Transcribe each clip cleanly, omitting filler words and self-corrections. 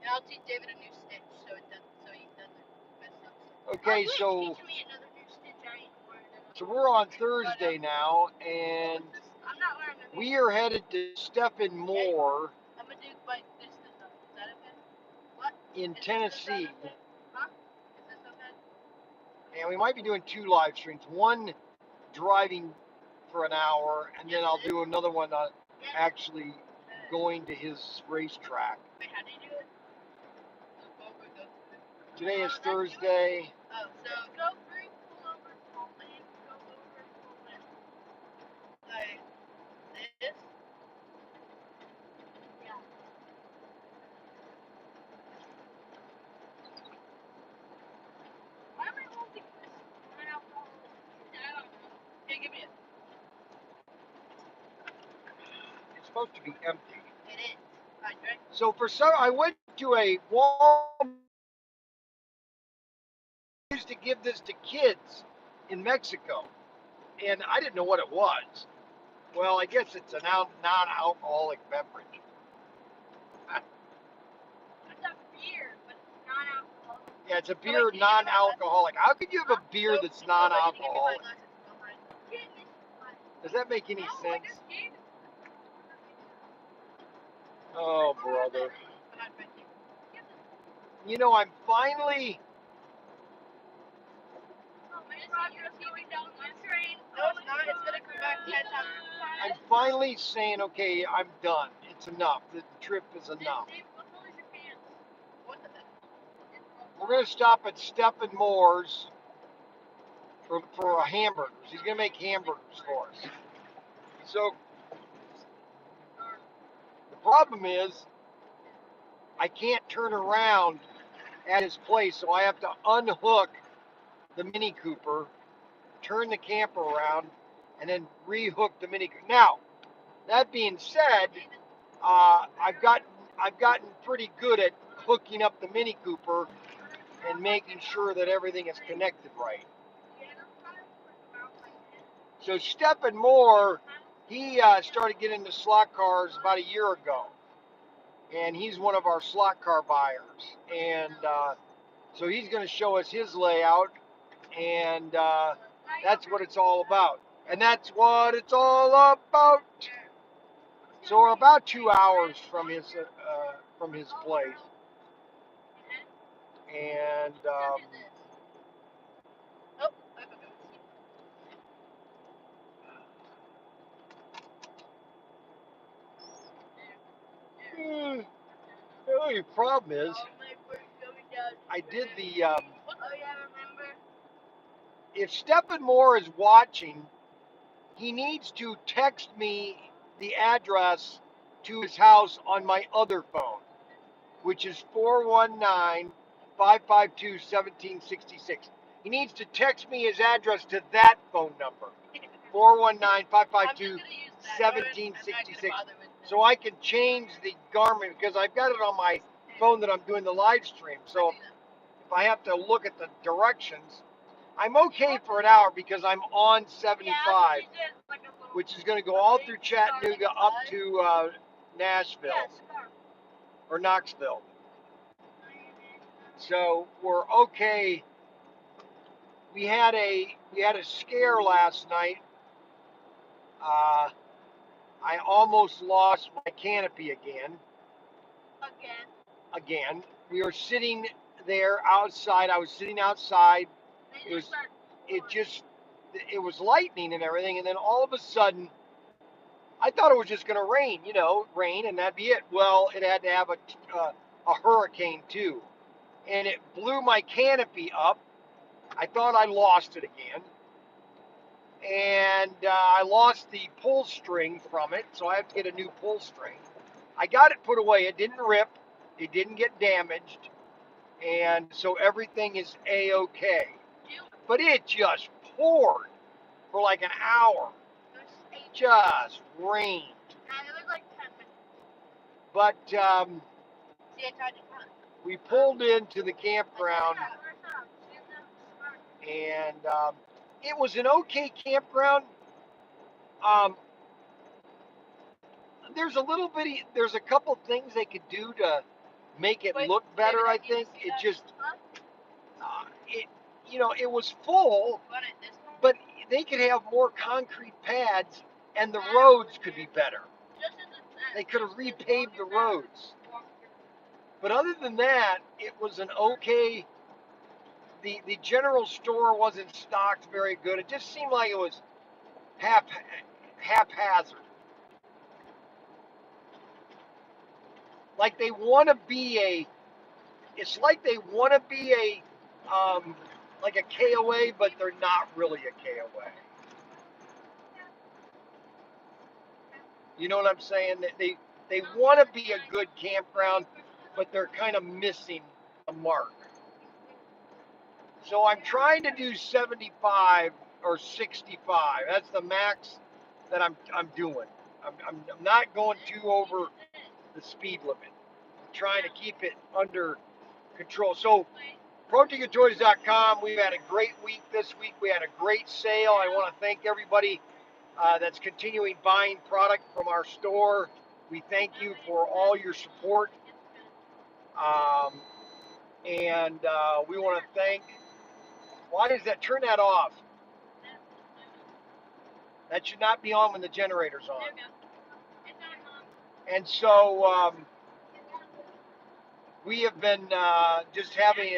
And I'll teach David a new stitch so he doesn't mess up. Okay, so teach me another new stitch I ain't learned. So we're on Thursday now, and I'm not learning. we are headed to Stephen Moore I'm gonna do like this to them. Is that okay? What? in Tennessee. Huh? Is this okay? And we might be doing 2 live streams. One driving for an hour, and then I'll do another one actually going to his racetrack. Wait, how do you do it? Today is Thursday. Oh, so go through, pull over, pull in, go over, pull in. Like this? Yeah. Why am I holding this non-alcoholic? I don't know. Hey, give me it. It's supposed to be empty. It is. I drank. So for some, I went to a Walmart. I used to give this to kids in Mexico, and I didn't know what it was. Well, I guess it's a non-alcoholic beverage. It's a beer, but it's non-alcoholic. Yeah, it's a beer non-alcoholic. How could you have a beer that's non-alcoholic? Does that make any sense? Oh, brother. You know, I'm finally... I'm finally saying, okay, I'm done. It's enough. The trip is enough. We're going to stop at Stephen Moore's for hamburgers. He's going to make hamburgers for us. So, the problem is, I can't turn around at his place, so I have to unhook the Mini Cooper, turn the camper around, and then rehook the Mini Cooper. Now, that being said, I've gotten pretty good at hooking up the Mini Cooper and making sure that everything is connected right. So Stephen Moore, he started getting into slot cars about a year ago, and he's one of our slot car buyers, and so he's going to show us his layout, and that's what it's all about. And that's what it's all about. So we're about 2 hours from his place, and the only problem is I did the. If Stephen Moore is watching, he needs to text me the address to his house on my other phone, which is 419-552-1766. He needs to text me his address to that phone number, 419-552-1766, so I can change the Garmin, because I've got it on my phone that I'm doing the live stream. So if I have to look at the directions, I'm okay for an hour because I'm on 75, which is going to go all through Chattanooga up to Nashville or Knoxville. So we're okay. We had a scare last night. I almost lost my canopy again. Again. We were sitting there outside. I was sitting outside. It was lightning and everything, and then all of a sudden, I thought it was just going to rain, rain, and that'd be it. Well, it had to have a hurricane too, and it blew my canopy up. I thought I lost it again, and I lost the pull string from it, so I have to get a new pull string. I got it put away. It didn't rip. It didn't get damaged, and so everything is A-okay. But it just poured for like an hour. Just rained. It was like 10 minutes. But we pulled into the campground, and it was an okay campground. There's a couple things they could do to make it look better. I think it just it was full, but they could have more concrete pads and the roads could be better. They could have repaved the roads. But other than that, it was an okay. The general store wasn't stocked very good. It just seemed like it was haphazard. Like they want to be a. It's like they want to be like a KOA, but they're not really a KOA. You know what I'm saying? They want to be a good campground, but they're kind of missing the mark. So I'm trying to do 75 or 65. That's the max that I'm doing. I'm not going too over the speed limit. I'm trying to keep it under control. So ProTinkerToys.com, we've had a great week this week. We had a great sale. I want to thank everybody that's continuing buying product from our store. We thank you for all your support. And we want to thank, why does that, turn that off? That should not be on when the generator's on. And so we have been just having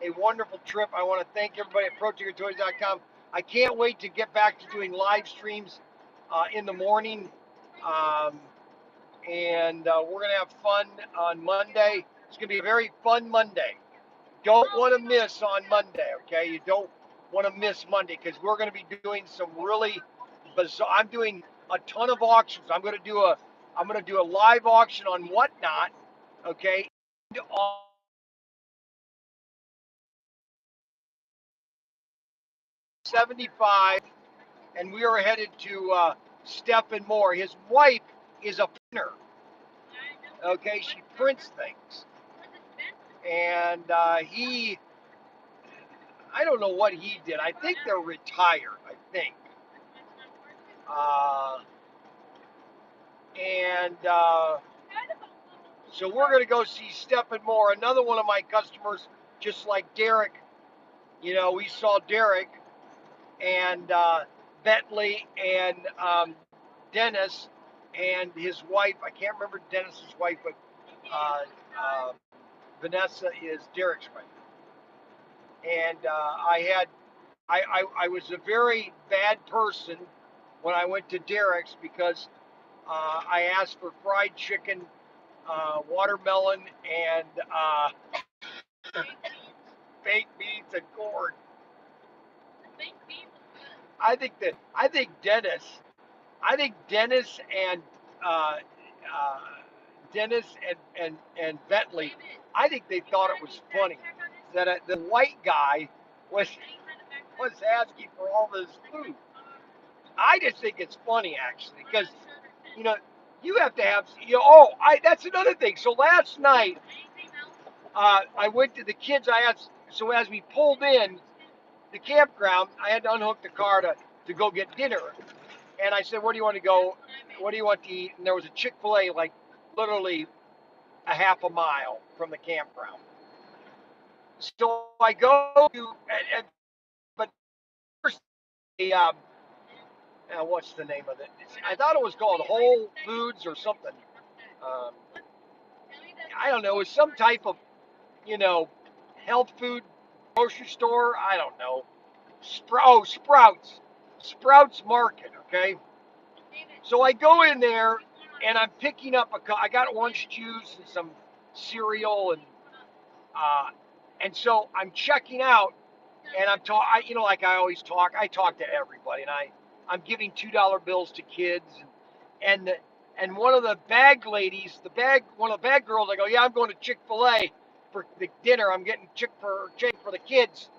a wonderful trip. I want to thank everybody at ProTinkerToys.com. I can't wait to get back to doing live streams in the morning. And we're going to have fun on Monday. It's going to be a very fun Monday. Don't want to miss on Monday, okay? You don't want to miss Monday because we're going to be doing some really bizarre. I'm doing a ton of auctions. I'm going to do a live auction on Whatnot, okay? On 75, and we are headed to Stephen Moore. His wife is a printer, okay? She prints things, and I don't know what he did. I think they're retired, I think. So we're going to go see Stephen Moore, another one of my customers, just like Derek. You know, we saw Derek and Bentley and Dennis and his wife. I can't remember Dennis's wife, but Vanessa is Derek's wife. And I was a very bad person when I went to Derek's because I asked for fried chicken, watermelon, and baked beans and corn. I think Dennis and uh, uh, Dennis and Bentley, I think they thought it was funny that the white guy was asking for all this food. I just think it's funny actually because you know you have to have that's another thing. So last night I went to the kids. I asked, so as we pulled in the campground, I had to unhook the car to go get dinner. And I said, where do you want to go? What do you want to eat? And there was a Chick-fil-A like literally a half a mile from the campground. So I go to, but first, what's the name of it? I thought it was called Whole Foods or something. I don't know. It was some type of, health food grocery store. I don't know. Sprouts. Sprouts Market, okay? So I go in there and I'm picking up I got orange juice and some cereal and so I'm checking out and like I always talk. I talk to everybody and I'm giving $2 bills to kids and one of the bag ladies, one of the bag girls, I go, yeah, I'm going to Chick-fil-A for the dinner. I'm getting chicken for the kids.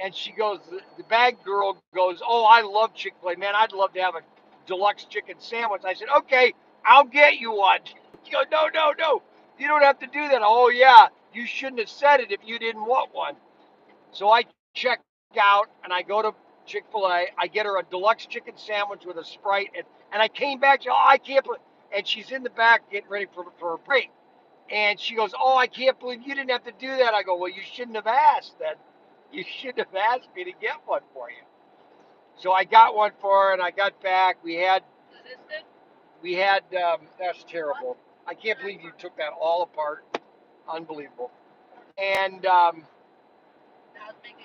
And she goes, the bag girl goes, oh, I love Chick-fil-A, man. I'd love to have a deluxe chicken sandwich. I said, okay, I'll get you one. She goes, no, you don't have to do that. Oh, yeah, you shouldn't have said it if you didn't want one. So I check out and I go to Chick-fil-A. I get her a deluxe chicken sandwich with a Sprite. And I came back, I can't put, and she's in the back getting ready for a break. And she goes, "Oh, I can't believe you didn't have to do that." I go, "Well, you shouldn't have asked then. You shouldn't have asked me to get one for you." So I got one for her, and I got back. That's terrible. I can't believe you took that all apart. Unbelievable. And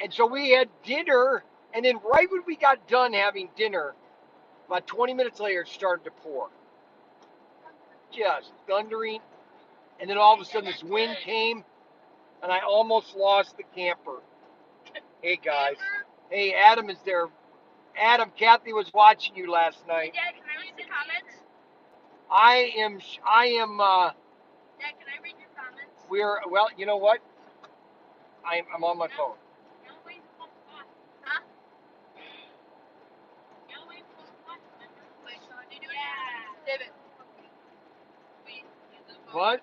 so we had dinner, and then right when we got done having dinner, about 20 minutes later, it started to pour, just thundering. And then all of a sudden, this wind came, and I almost lost the camper. Hey guys. Hey, Adam is there. Adam, Kathy was watching you last night. Dad, can I read the comments? I am. Dad, can I read your comments? Well, you know what? I'm on my phone. Huh? David. What?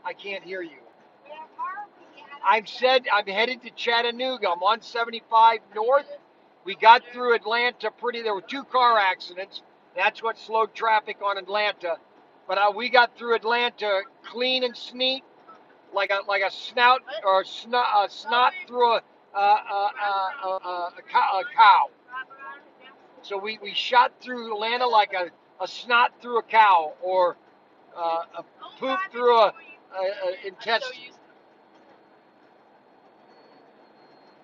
I can't hear you. I'm headed to Chattanooga. I'm on 75 north. We got through Atlanta there were 2 car accidents. That's what slowed traffic on Atlanta. But we got through Atlanta clean and neat, like a snout or snot through a cow. So we shot through Atlanta like a snot through a cow, or a poop through a intestine.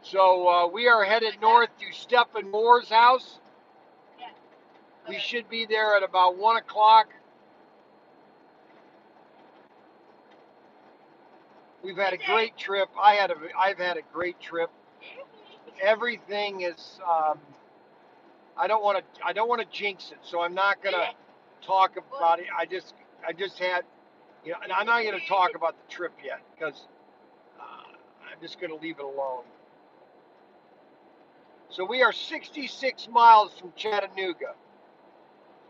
So we are headed north to Stephen Moore's house. We should be there at about 1 o'clock. We've had a great trip. I've had a great trip. Everything is. I don't want to jinx it, so I'm not gonna talk about it. I just had, and I'm not gonna talk about the trip yet because I'm just gonna leave it alone. So we are 66 miles from Chattanooga,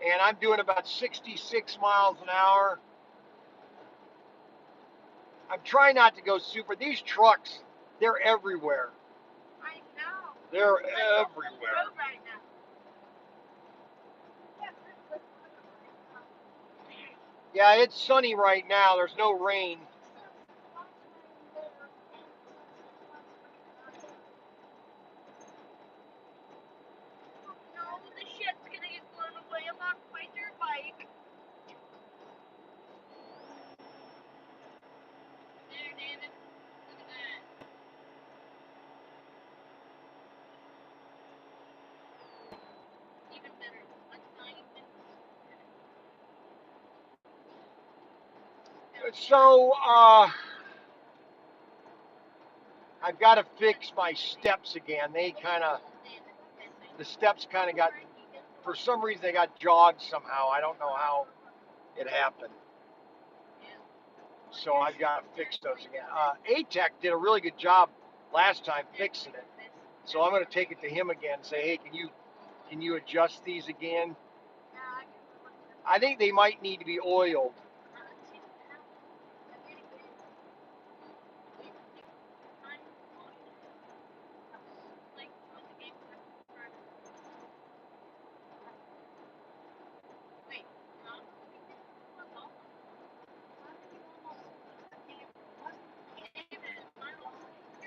and I'm doing about 66 miles an hour. I'm trying not to go super. These trucks, they're everywhere. I know. They're everywhere. Right now. Yeah, it's sunny right now. There's no rain. No, the shit's gonna get blown away. I'm on my dirt bike. There, David. Look at that. Even better. Let's not even. So, I've got to fix my steps again. The steps kind of got, for some reason, they got jogged somehow. I don't know how it happened. So I've got to fix those again. ATEC did a really good job last time fixing it. So I'm going to take it to him again and say, hey, can you adjust these again? I think they might need to be oiled.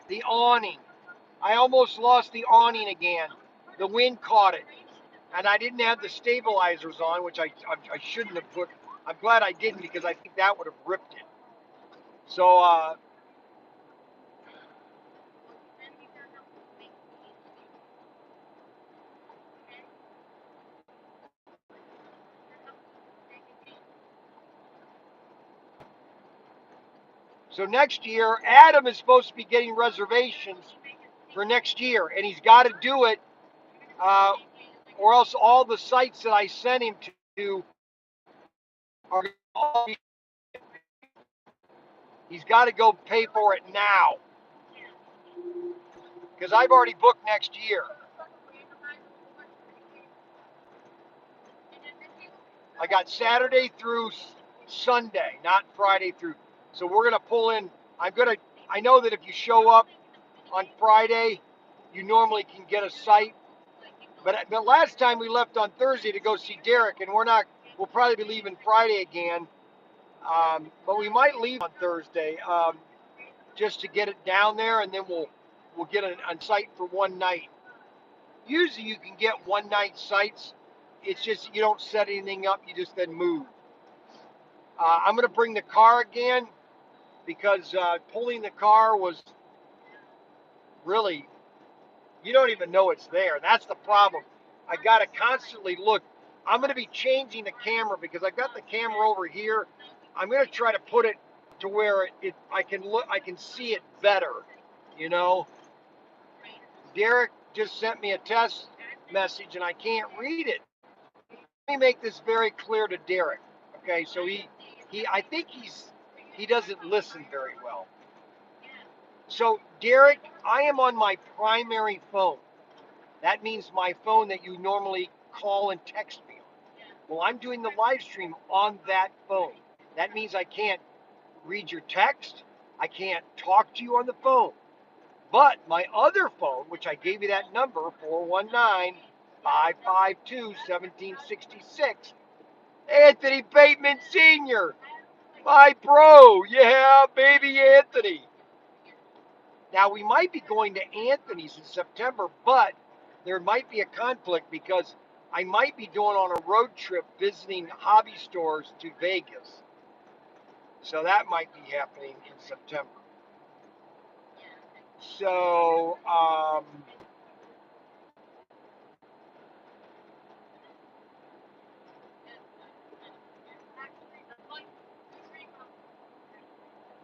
The awning. I almost lost the awning again. The wind caught it. And I didn't have the stabilizers on, which I shouldn't have put. I'm glad I didn't, because I think that would have ripped it. So, next year, Adam is supposed to be getting reservations for next year, and he's got to do it, or else all the sites that I sent him to are going to all be. He's got to go pay for it now, because I've already booked next year. I got Saturday through Sunday, not Friday through. So we're gonna pull in. I know that if you show up on Friday, you normally can get a site. But last time we left on Thursday to go see Derek, and we'll probably be leaving Friday again. But we might leave on Thursday just to get it down there, and then we'll get a site for one night. Usually you can get one night sites. It's just you don't set anything up, you just then move. I'm going to bring the car again because pulling the car was really, you don't even know it's there. That's the problem. I got to constantly look. I'm going to be changing the camera because I got the camera over here. I'm going to try to put it to where I can see it better. You know, Derek just sent me a test message and I can't read it. Let me make this very clear to Derek. Okay, so I think he doesn't listen very well. So Derek, I am on my primary phone. That means my phone that you normally call and text me on. Well, I'm doing the live stream on that phone. That means I can't read your text. I can't talk to you on the phone. But my other phone, which I gave you that number, 419-552-1766, Anthony Bateman Sr., my bro. Yeah, baby Anthony. Now, we might be going to Anthony's in September, but there might be a conflict because I might be going on a road trip visiting hobby stores to Vegas. So that might be happening in September. So,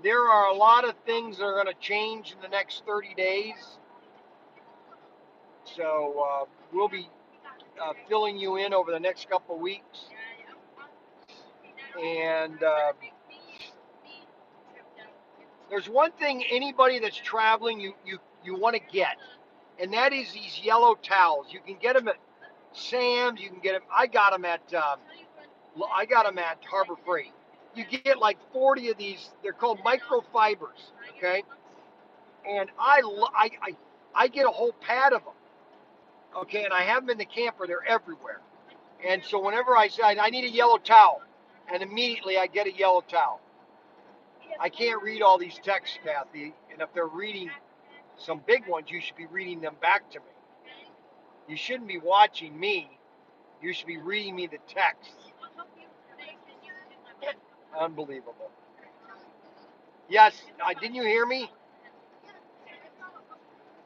there are a lot of things that are going to change in the next 30 days. So we'll be filling you in over the next couple of weeks. And there's one thing anybody that's traveling you want to get, and that is these yellow towels. You can get them at Sam's. You can get them. I got them at Harbor Freight. You get like 40 of these. They're called microfibers. Okay, and I get a whole pad of them. Okay, and I have them in the camper. They're everywhere. And so whenever I say I need a yellow towel, and immediately I get a yellow towel. I can't read all these texts, Kathy, and if they're reading some big ones, you should be reading them back to me. You shouldn't be watching me. You should be reading me the text. Unbelievable. Yes, didn't you hear me?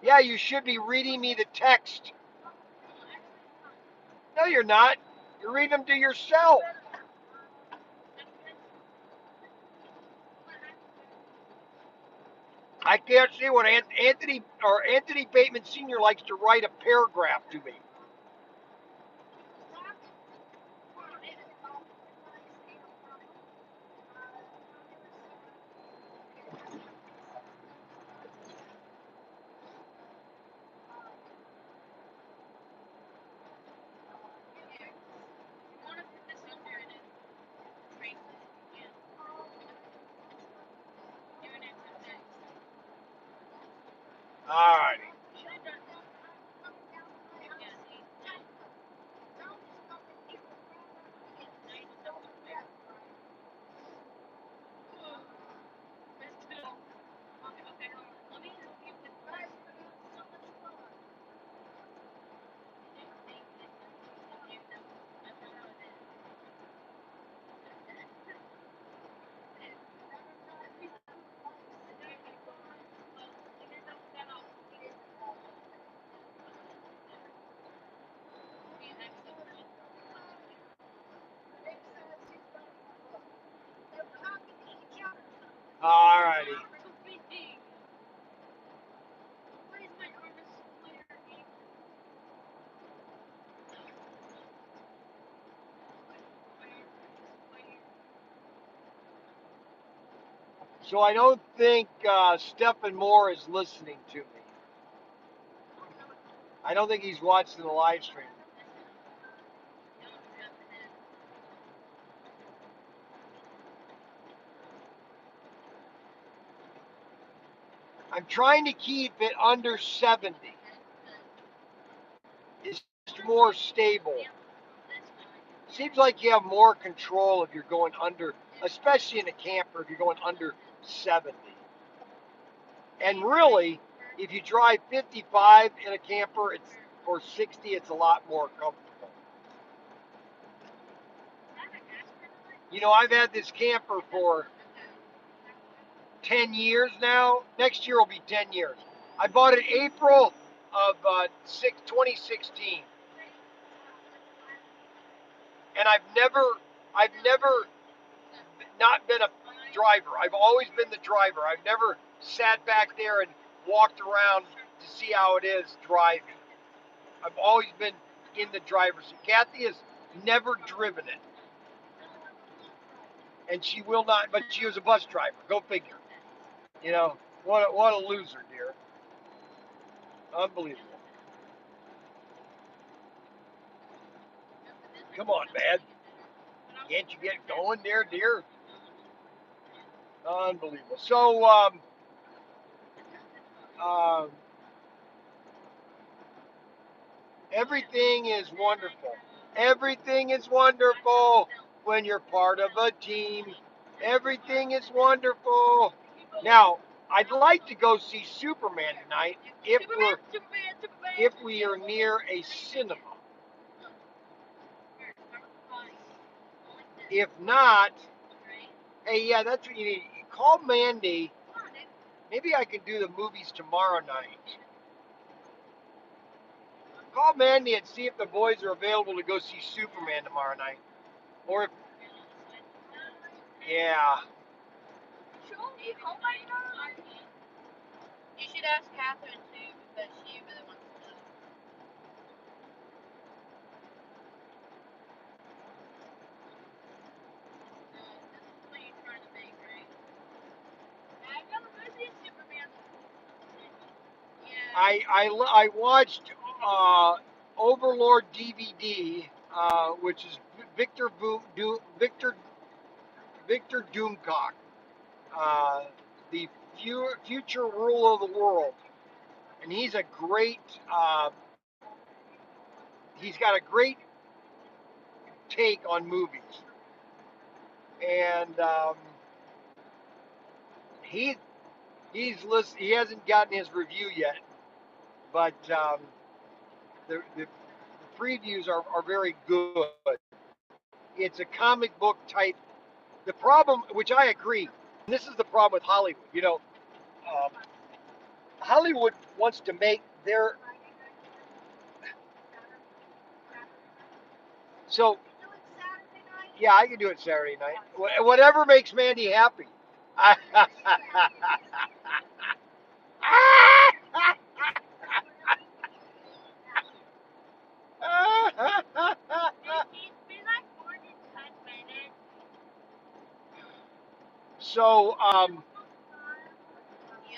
Yeah, you should be reading me the text. No, you're not. You're reading them to yourself. I can't see what Anthony Bateman Sr. likes to write a paragraph to me. All right. All righty. So I don't think Stephen Moore is listening to me. I don't think he's watching the live stream. I'm trying to keep it under 70. It's more stable. seems like you have more control if you're going under, especially in a camper, if you're going under 70. And really, if you drive 55 in a camper, or 60, it's a lot more comfortable. You know, I've had this camper for 10 years now. Next year will be 10 years. I bought it April of 2016, and I've never not been a driver. I've always been the driver. I've never sat back there and walked around to see how it is driving. I've always been in the driver's seat. Kathy has never driven it, and she will not. But she was a bus driver. Go figure. You know, what a loser, dear. Unbelievable. Come on, man. Can't you get going there, dear? Unbelievable. So, everything is wonderful. Everything is wonderful when you're part of a team. Everything is wonderful. Now, I'd like to go see Superman tonight if we are near a cinema. If not, hey, yeah, that's what you need. Call Mandy. Maybe I can do the movies tomorrow night. Call Mandy and see if the boys are available to go see Superman tomorrow night. Or if, yeah. You should ask Catherine too, because she really wants to know. This is what you're trying to make, right? I've never seen Superman. Yeah. I watched Overlord DVD, which is Victor Doomcock, the future ruler of the world, and he's a great. He's got a great take on movies, and he he hasn't gotten his review yet, but the previews are very good. It's a comic book type. The problem, which I agree, and this is the problem with Hollywood. You know, um, Hollywood wants to make their so. Yeah, I can do it Saturday night. Whatever makes Mandy happy. So,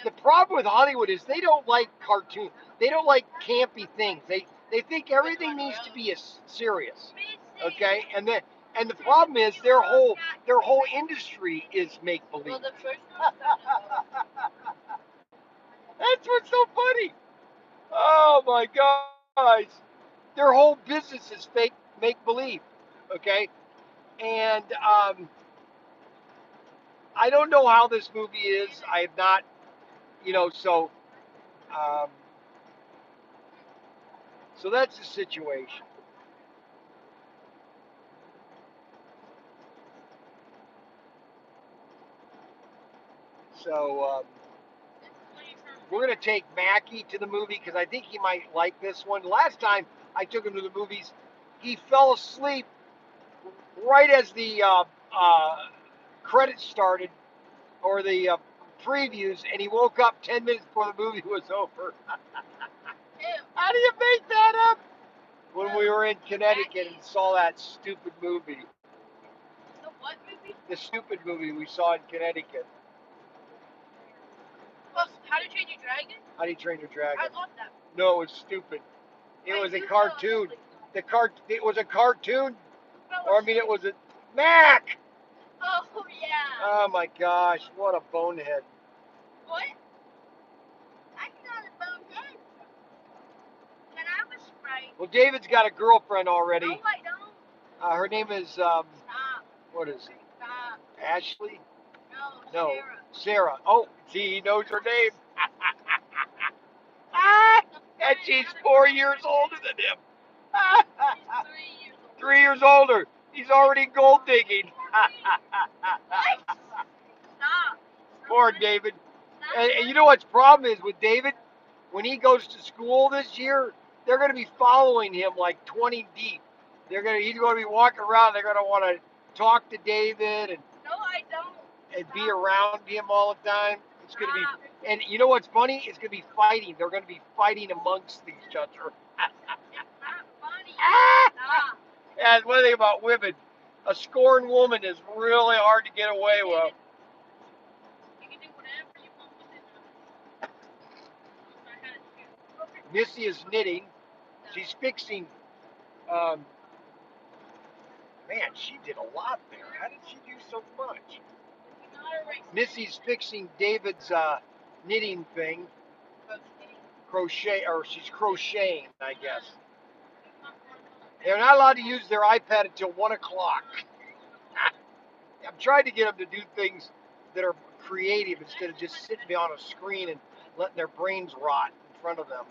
the problem with Hollywood is they don't like cartoons. They don't like campy things. They think everything needs to be serious. Okay, and the problem is their whole industry is make believe. Well, the first That's what's so funny. Oh my gosh, their whole business is fake make believe. Okay, and I don't know how this movie is. I have not, you know, um, so that's the situation. So we're gonna take Mackie to the movie because I think he might like this one. Last time I took him to the movies, he fell asleep right as the credits started or the previews, and he woke up 10 minutes before the movie was over. How do you make that up? When we were in Connecticut and saw that stupid movie. The what movie? The stupid movie we saw in Connecticut. Well, How to Train Your Dragon? How do you train your dragon? I love that. No, it was stupid. It was a cartoon. It was a cartoon. Or I mean, it was a Mac. Oh yeah. Oh my gosh, what a bonehead. What? I'm not a bonehead. Can I have a Sprite? Well, David's got a girlfriend already. No, I don't. Her name is Stop. what is it? Stop. Ashley? No, No, Sarah. Sarah. Oh, see, he knows her name. Ah, and she's 4 years older than him. She's 3 years old. 3 years older. He's already gold digging. What? Stop. Poor David. And you know what's problem is with David? When he goes to school this year, they're going to be following him like 20 deep. He's going to be walking around. They're going to want to talk to David No, I don't. and be around him all the time. It's going to be, and you know what's funny? It's going to be fighting. They're going to be fighting amongst each other. It's not funny. Stop. And one thing about women, a scorned woman is really hard to get away with. You can do whatever you want with it. I had to. Missy is knitting. She's fixing. Um, Man, she did a lot there. How did she do so much? Missy's fixing David's knitting thing. Crochet, or she's crocheting, I guess. They're not allowed to use their iPad until 1 o'clock. I'm trying to get them to do things that are creative instead of just sitting behind a screen and letting their brains rot in front of them.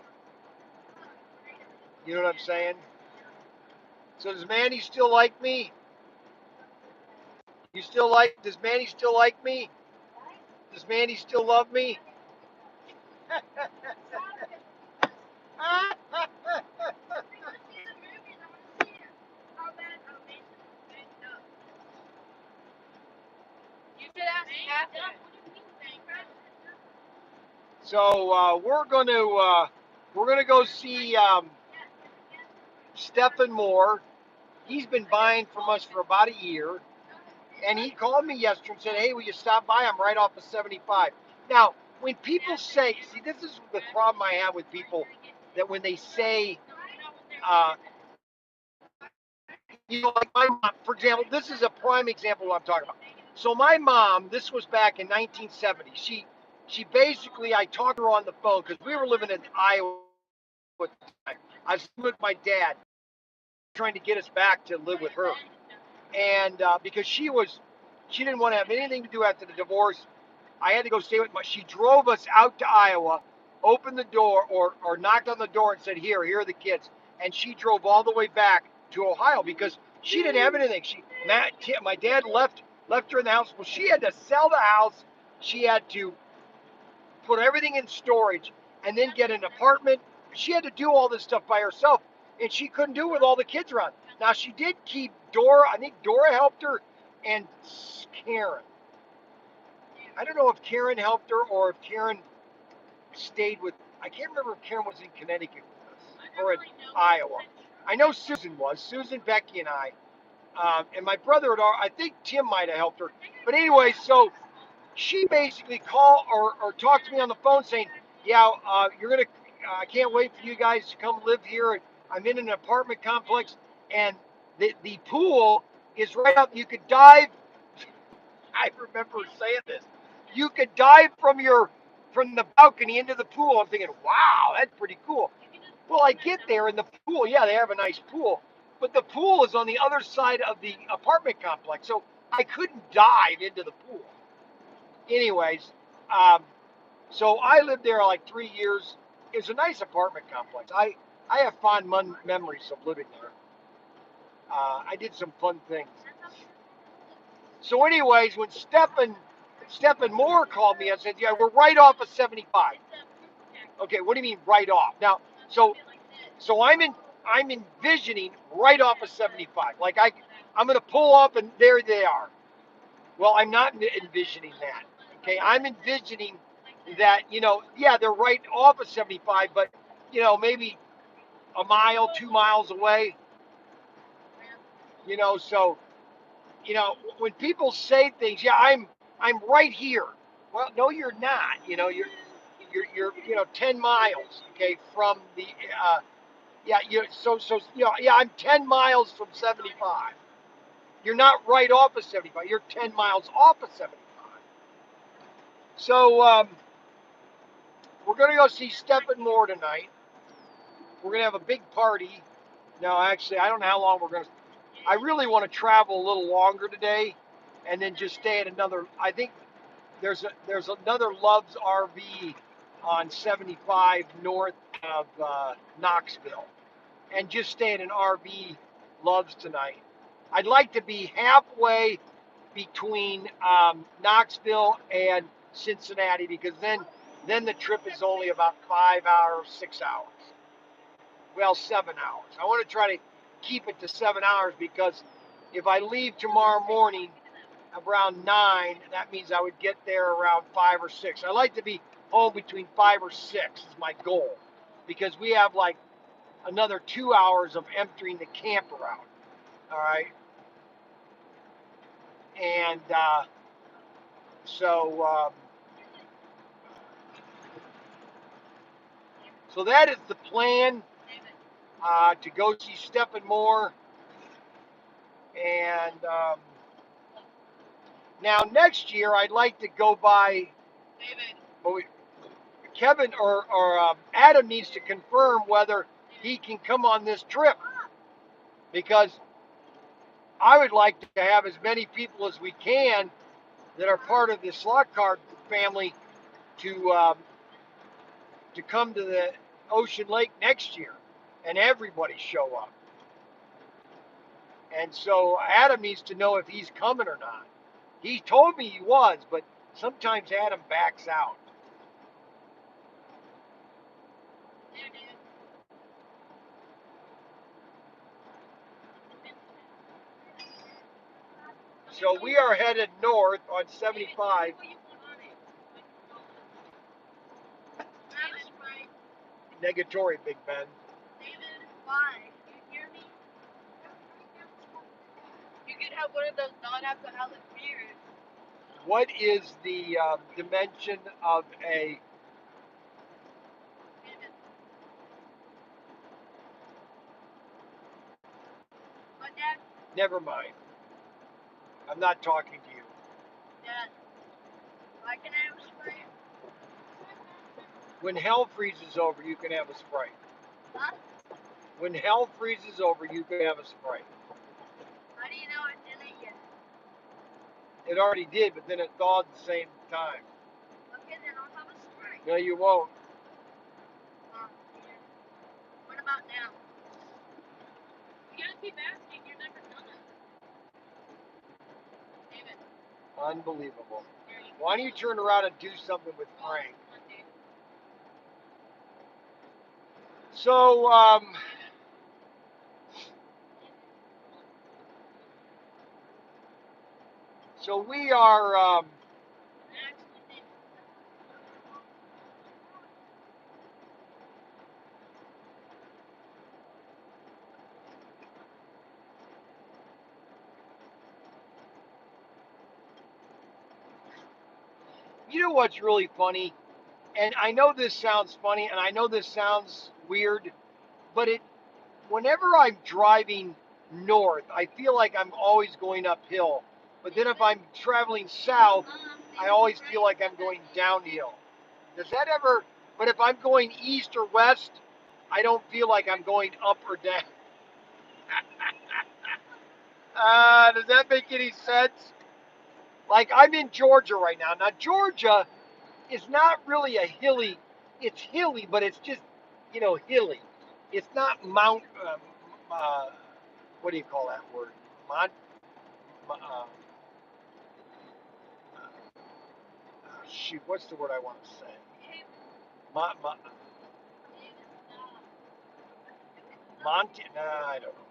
You know what I'm saying? So does Mandy still like me? Does Mandy still like me? Does Mandy still love me? So we're gonna go see Stephen Moore. He's been buying from us for about a year, and he called me yesterday and said, "Hey, will you stop by? I'm right off of 75." Now, when people say, see, this is the problem I have with people, that when they say, uh, like my mom, for example, this is a prime example of what I'm talking about. So my mom, this was back in 1970. She basically, I talked to her on the phone because we were living in Iowa at the time. I was with my dad, trying to get us back to live with her, and because she didn't want to have anything to do after the divorce. I had to go stay with she drove us out to Iowa, opened the door or knocked on the door and said, here are the kids. And she drove all the way back to Ohio because she didn't have anything. My dad left her in the house. Well, she had to sell the house. She had to put everything in storage and then get an apartment. She had to do all this stuff by herself, and she couldn't do it with all the kids around. Now, she did keep Dora. I think Dora helped her, and Karen. I don't know if Karen helped her or if Karen stayed with. I can't remember if Karen was in Connecticut with us or in Iowa. I know Susan was. Susan, Becky, and I. And my brother, I think Tim might have helped her. But anyway, so she basically called or talked to me on the phone saying, yeah, you're going to, I can't wait for you guys to come live here. I'm in an apartment complex, and the pool is right up. You could dive. I remember saying this. You could dive from the balcony into the pool. I'm thinking, wow, that's pretty cool. Well, I get there in the pool. Yeah, they have a nice pool, but the pool is on the other side of the apartment complex, so I couldn't dive into the pool. Anyways, um, so I lived there like 3 years. It was a nice apartment complex. I have fond memories of living there. I did some fun things. So, anyways, when Stephen Moore called me and said, "Yeah, we're right off of 75." Okay, what do you mean right off? Now, so I'm envisioning right off of 75. Like I'm gonna pull up and there they are. Well, I'm not envisioning that. Okay, I'm envisioning that yeah, they're right off of 75, but maybe a mile, 2 miles away. So when people say things, yeah, I'm right here. Well, no, you're not. You're 10 miles, okay, from the yeah, yeah, I'm 10 miles from 75. You're not right off of 75. You're 10 miles off of 75. So we're gonna go see Stephen Moore tonight. We're gonna have a big party. No, actually, I don't know how long we're gonna. I really want to travel a little longer today, and then just stay at another. I think there's another Love's RV on 75 north of Knoxville, and just stay at an RV Love's tonight. I'd like to be halfway between Knoxville and Cincinnati, because then the trip is only about 5 hours, 6 hours. Well, 7 hours. I want to try to keep it to 7 hours, because if I leave tomorrow morning around 9, that means I would get there around 5 or 6. I like to be home between 5 or 6 is my goal, because we have like another 2 hours of emptying the camper out. All right. And so so that is the plan, to go see Stephen Moore. And now next year I'd like to go by, but Kevin or Adam needs to confirm whether he can come on this trip, because I would like to have as many people as we can that are part of the slot card family to come to the Ocean Lake next year, and everybody show up. And so Adam needs to know if he's coming or not. He told me he was, but sometimes Adam backs out. So we are headed north on 75. Negatory, Big Ben. Why? You hear me? You could have one of those non-alcoholic beers. What is the dimension of a... What, Dad? Never mind. I'm not talking to you. Dad, why can I have a Sprite? When hell freezes over, you can have a Sprite. Huh? When hell freezes over, you can have a Sprite. How do you know it didn't yet? It already did, but then it thawed at the same time. Okay, then I'll have a Sprite. No, you won't. Yeah. What about now? You gotta keep asking, you're never done. David. Unbelievable. Why don't you turn around and do something with Frank? So, so we are, you know what's really funny? And I know this sounds funny, and I know this sounds weird, but whenever I'm driving north, I feel like I'm always going uphill. But then if I'm traveling south, I always feel like I'm going downhill. Does that ever? But if I'm going east or west, I don't feel like I'm going up or down. Does that make any sense? Like, I'm in Georgia right now. Now, Georgia is not really a hilly. It's hilly, but it's just, hilly. It's not what do you call that word? Mont, shoot, what's the word I want to say? Nah, I don't know.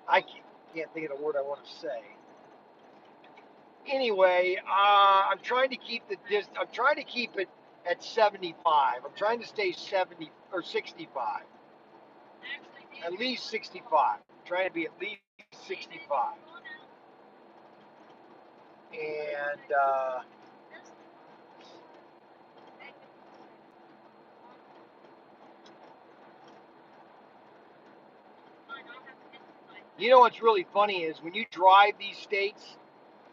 I can't think of the word I want to say. Anyway, I'm trying to keep I'm trying to keep it at 75. I'm trying to stay 70 or 65. At least 65. I'm trying to be at least 65. And you know what's really funny is when you drive these states,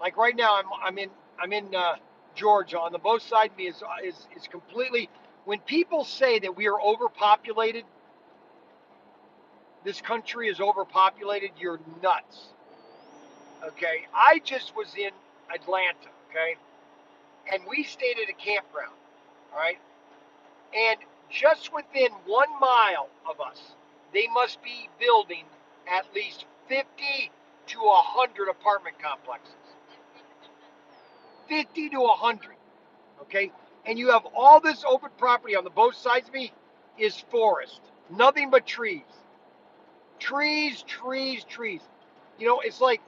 like right now I'm in Georgia. On the both sides of me is completely. When people say that we are overpopulated, this country is overpopulated, you're nuts. Okay, I just was in Atlanta. Okay, and we stayed at a campground. All right, and just within 1 mile of us, they must be building at least 50 to 100 apartment complexes. 50 to 100. Okay, and you have all this open property on the both sides of me is forest, nothing but trees. Trees, trees, trees. You know, it's like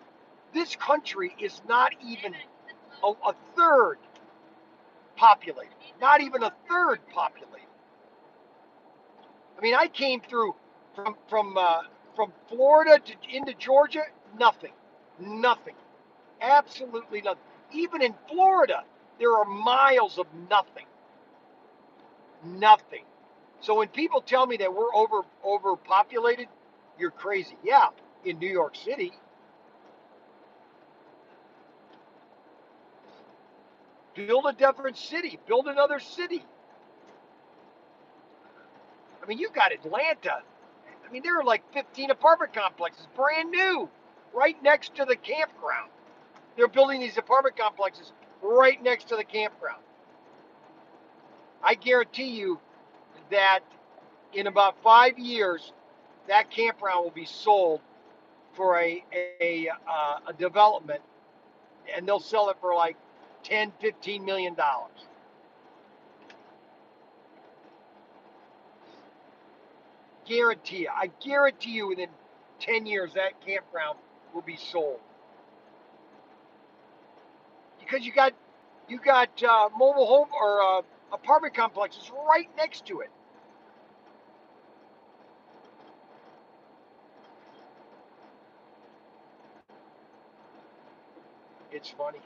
this country is not even a third populated. Not even a third populated. I mean, I came through from Florida to into Georgia, nothing, nothing, absolutely nothing. Even in Florida, there are miles of nothing, nothing. So when people tell me that we're overpopulated, you're crazy. Yeah, in New York City, build a different city, build another city. I mean, you got Atlanta. I mean, there are like 15 apartment complexes, brand new, right next to the campground. They're building these apartment complexes right next to the campground. I guarantee you that in about 5 years, that campground will be sold for a development, and they'll sell it for like 10, $15 million. Guarantee you. I guarantee you within 10 years that campground will be sold. Because you got mobile home or apartment complexes right next to it. It's funny.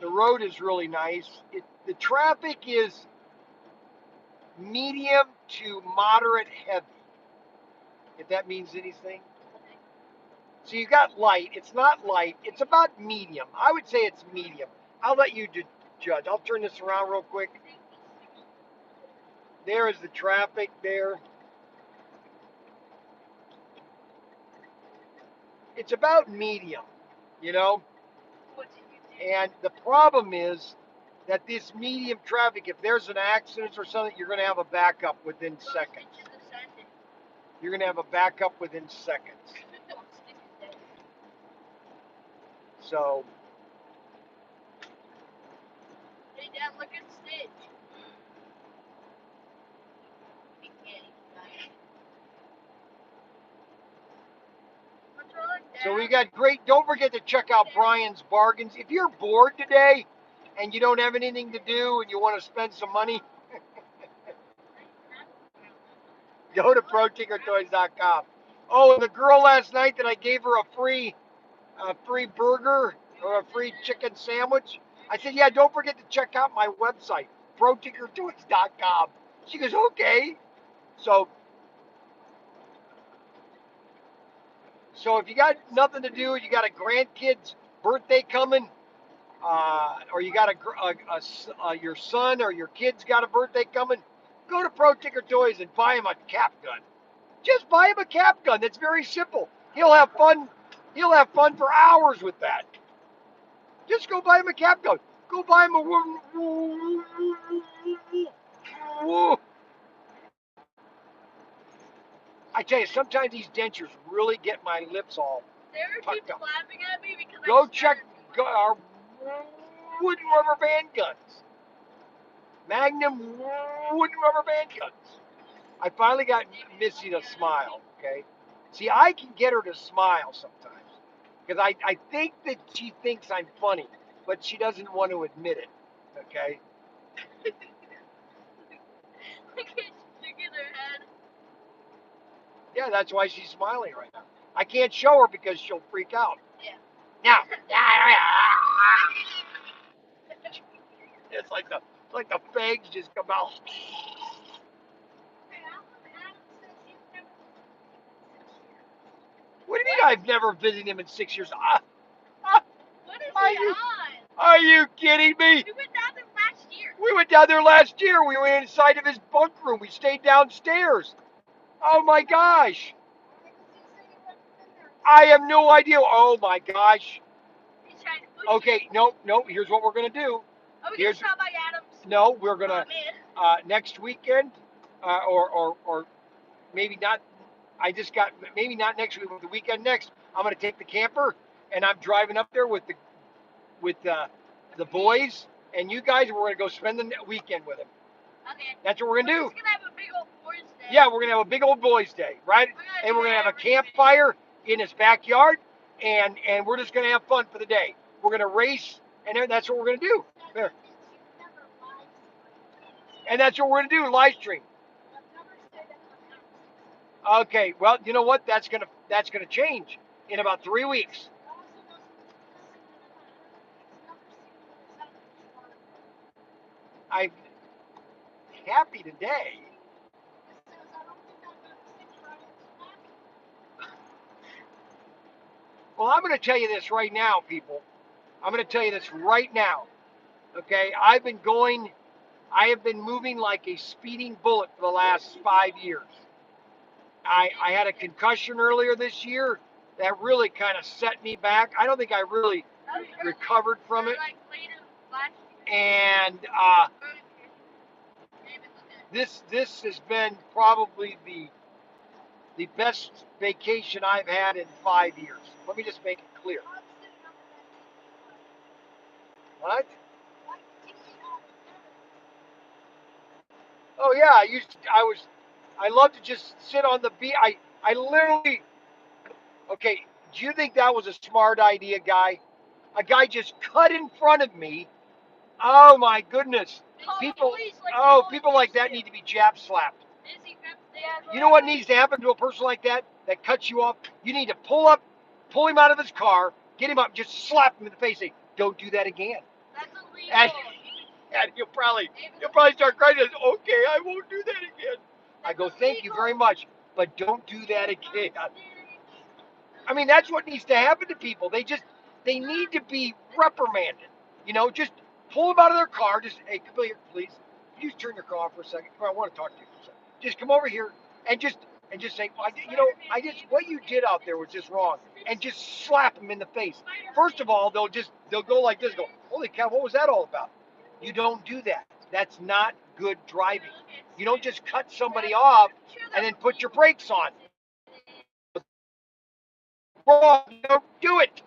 The road is really nice. The traffic is medium to moderate heavy, if that means anything. So you got light. It's not light. It's about medium. I would say it's medium. I'll let you judge. I'll turn this around real quick. There is the traffic there. It's about medium, you know? And the problem is that this medium traffic, if there's an accident or something, you're going to have a backup within seconds. You're going to have a backup within seconds. So. Hey, Dad, look at Stitch. So we got great. Don't forget to check out Bryan's bargains. If you're bored today and you don't have anything to do and you want to spend some money, go to ProTinkerToys.com. Oh, and the girl last night that I gave her a free burger or a free chicken sandwich, I said, yeah, don't forget to check out my website, ProTinkerToys.com. She goes, okay. So if you got nothing to do, you got a grandkid's birthday coming, or you got your son or your kid's got a birthday coming, go to Pro Tinker Toys and buy him a cap gun. Just buy him a cap gun. That's very simple. He'll have fun. He'll have fun for hours with that. Just go buy him a cap gun. Go buy him a. I tell you, sometimes these dentures really get my lips all pucked up. Laughing at me because go check our wooden rubber band guns. Magnum wooden rubber band guns. I finally got Missy to smile, okay? See, I can get her to smile sometimes. Because I think that she thinks I'm funny, but she doesn't want to admit it, okay? Look at shaking her head. Yeah, that's why she's smiling right now. I can't show her because she'll freak out. Yeah. Now, it's like the fangs just come out. What do you mean I've never visited him in 6 years? What is he on? Are you kidding me? We went down there last year. We went down there last year. We were inside of his bunk room. We stayed downstairs. Oh my gosh. I have no idea. Oh my gosh. He's trying to push Okay, no. Here's what we're gonna do. Are we Here's- gonna stop by Adams? No, we're gonna Oh, man. next weekend, or maybe not. I just got maybe not next week, but the weekend next. I'm gonna take the camper and I'm driving up there with the boys and you guys. We're gonna go spend the weekend with them. Okay. That's what we're gonna do. We're just gonna have a big old boys day. Yeah, we're gonna have a big old boys' day, right? And we're gonna have a campfire in his backyard, and we're just gonna have fun for the day. We're gonna race, and that's what we're gonna do. There. And that's what we're gonna do, live stream. Okay, well, you know what? That's gonna change in about 3 weeks. I'm happy today. Well, I'm gonna tell you this right now, people. I'm gonna tell you this right now. Okay, I have been moving like a speeding bullet for the last 5 years. I had a concussion earlier this year that really kind of set me back. I don't think I really recovered from it. And this has been probably the best vacation I've had in 5 years. Let me just make it clear. What? Oh yeah, I love to just sit on the beach. I literally. Okay, do you think that was a smart idea, guy? A guy just cut in front of me. Oh my goodness. People people like that need to be jab slapped. You know what needs to happen to a person like that cuts you off? You need to pull him out of his car, get him up, just slap him in the face, say, "Don't do that again." That's illegal. And he'll probably start crying. Okay, I won't do that again. I go, "Thank you very much, but don't do that again." I mean, that's what needs to happen to people. They need to be reprimanded. You know, just pull them out of their car. Just, hey, come here, please. Can you just turn your car off for a second? Come on, I want to talk to you for a second. Just come over here and just say, well, what you did out there was just wrong, and just slap them in the face. First of all, they'll go like this, go, holy cow, what was that all about? You don't do that. That's not good driving. You don't just cut somebody off and then put your brakes on. Wrong. You don't do it.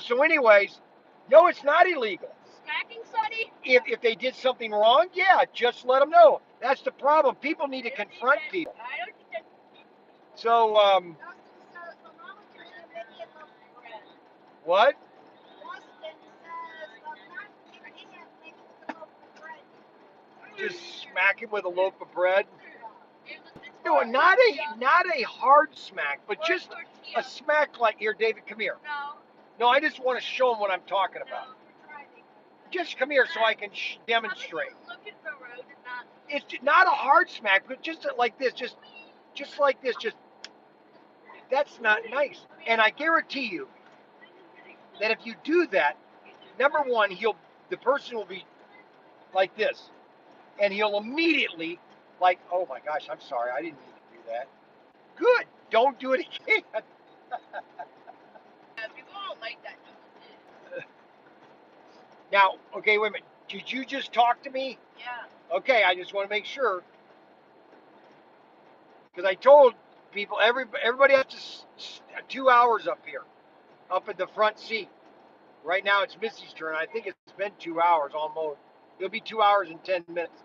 So anyways, no, it's not illegal. Smacking somebody? If they did something wrong, yeah, just let them know. That's the problem. People need to confront people. So, what? Just smack him with a loaf of bread. No, not a hard smack, but just a smack like, here, David, come here. No, I just want to show him what I'm talking about. Just come here so I can demonstrate. It's not a hard smack, but just like this, just like this, that's not nice. And I guarantee you that if you do that, number one, the person will be like this, and he'll immediately like, oh my gosh, I'm sorry, I didn't mean to do that. Good, don't do it again. People don't like that. Now, okay, wait a minute. Did you just talk to me? Yeah. Okay, I just want to make sure. Because I told people, everybody has to 2 hours up here, up at the front seat. Right now it's Missy's turn. I think it's been 2 hours almost. It'll be 2 hours and 10 minutes.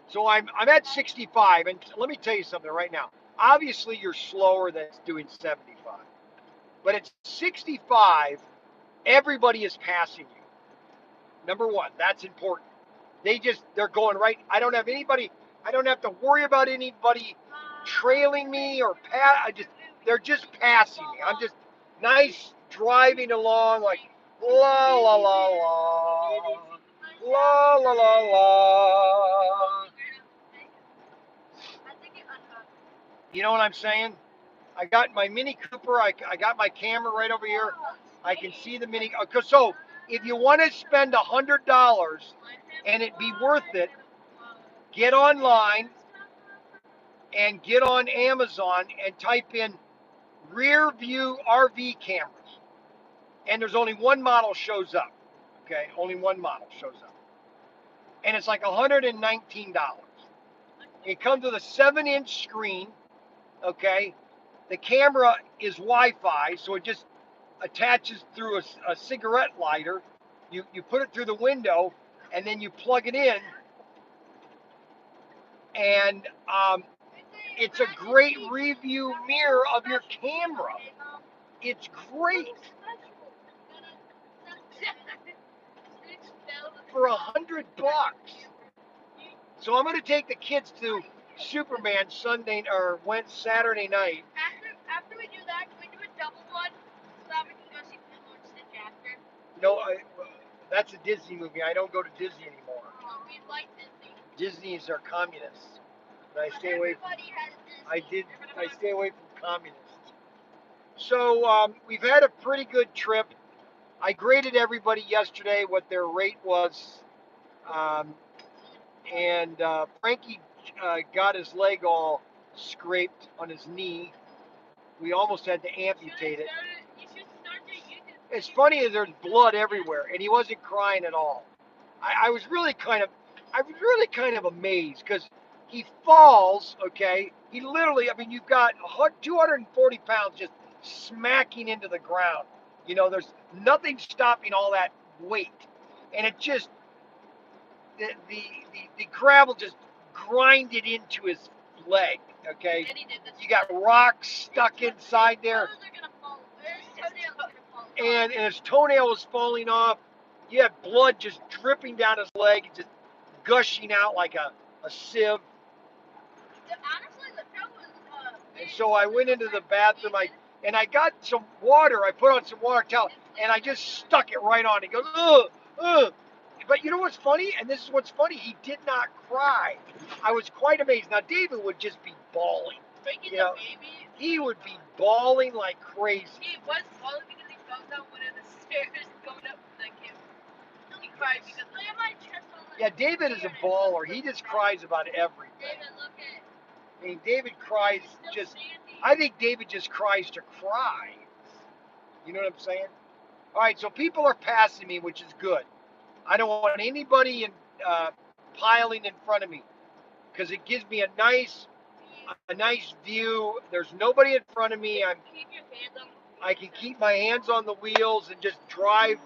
So I'm at 65, and let me tell you something right now. Obviously, you're slower than doing 75. But at 65, everybody is passing you. Number one, that's important. They're going right. I don't have to worry about anybody trailing me or they're just passing me. I'm just nice driving along like la la la la la la la la. You know what I'm saying? I got my Mini Cooper. I got my camera right over here. I can see the Mini. So if you want to spend $100 and it be worth it, get online and get on Amazon and type in rear view RV cameras. And there's only one model shows up. Okay, only one model shows up. And it's like $119. It comes with a 7-inch screen. Okay, the camera is Wi-Fi, so it just attaches through a cigarette lighter. You put it through the window, and then you plug it in, and it's a great review mirror of your camera. It's great for $100. So I'm going to take the kids to Superman Sunday or Saturday night. After we do that, can we do a double one so that we can go see Lilo and Stitch after? No, that's a Disney movie. I don't go to Disney anymore. Oh, we like Disney. Disney's are communists. And I stay away from. I stay away from communists. So we've had a pretty good trip. I graded everybody yesterday what their rate was, and Frankie got his leg all scraped on his knee. We almost had to amputate it. It's funny there's blood everywhere, and he wasn't crying at all. I was really kind of amazed because he falls. Okay, he literally. I mean, you've got 240 pounds just smacking into the ground. You know, there's nothing stopping all that weight, and it just the gravel just grinded into his leg. Okay, you got rocks stuck inside there, and his toenail was falling off. You had blood just dripping down his leg, just gushing out like a sieve. And so I went into the bathroom. I got some water. I put on some water towel, and I just stuck it right on. He goes, ugh, ugh. But you know what's funny? And this is what's funny. He did not cry. I was quite amazed. Now David would just be bawling. You know, he would be bawling like crazy. He was bawling because he fell down one of the stairs going up the camp. He cried because look at my chest. Yeah, David is a baller. He just cries about everything. David, look at. I mean, David cries just. I think David just cries to cry. You know what I'm saying? All right, so people are passing me, which is good. I don't want anybody piling in front of me because it gives me a nice view. There's nobody in front of me. I can keep my hands on the wheels and just drive.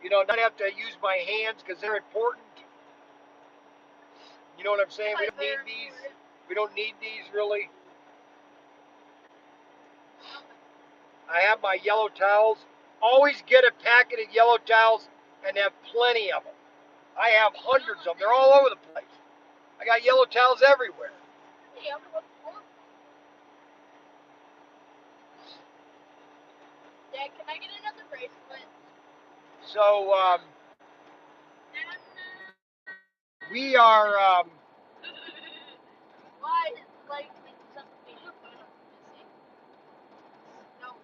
You know, not have to use my hands because they're important. You know what I'm saying? We don't need these. We don't need these really. I have my yellow towels. Always get a packet of yellow towels and have plenty of them. I have hundreds of them. They're all over the place. I got yellow towels everywhere. Dad, can I get another bracelet? So we are. Why like something? No.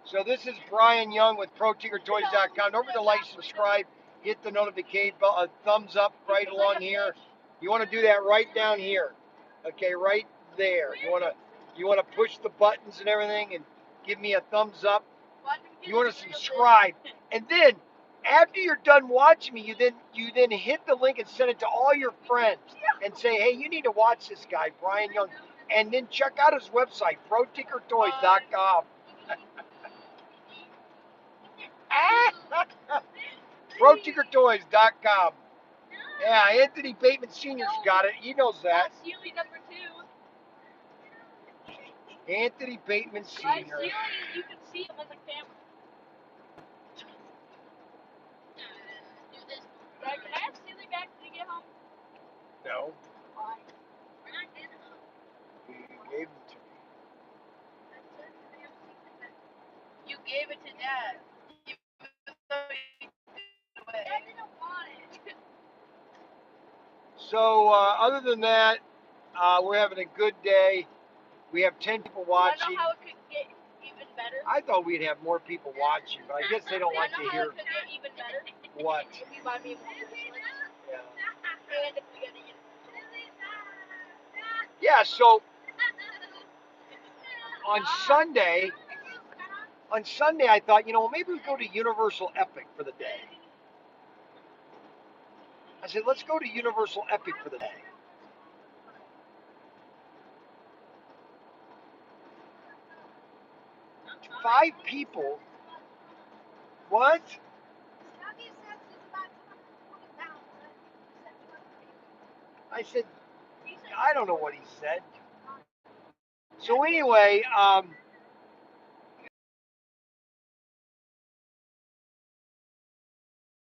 So this is Bryan Young with ProTinkerToys.com. Don't forget to like, subscribe, hit the notification bell, thumbs up right along here. You want to do that right down here, okay, right there. You want to push the buttons and everything, and give me a thumbs up. You want to subscribe, and then after you're done watching me, you then hit the link and send it to all your friends and say, hey, you need to watch this guy, Bryan Young, and then check out his website, ProTinkerToys.com. ProTinkerToys.com. Yeah, Anthony Bateman Sr.'s got it. He knows that. Sealy number 2. Anthony Bateman Sr. Sealy, you can see him on the camera. Do this. Dad, can I have Sealy back when you get home? No. Why? We're not getting home. You gave them to me. You gave it to Dad. Dad didn't want it. So other than that, we're having a good day. We have 10 people watching. You know how it could get even better? I thought we'd have more people watching, but I guess they don't like to I know how hear it could get even better. what. If you buy me more bracelets. Yeah. And if we get a universal. Yeah, so on Sunday I thought, maybe we go to Universal Epic for the day. I said, let's go to Universal Epic for the day. Five people. What? I said, I don't know what he said. So anyway,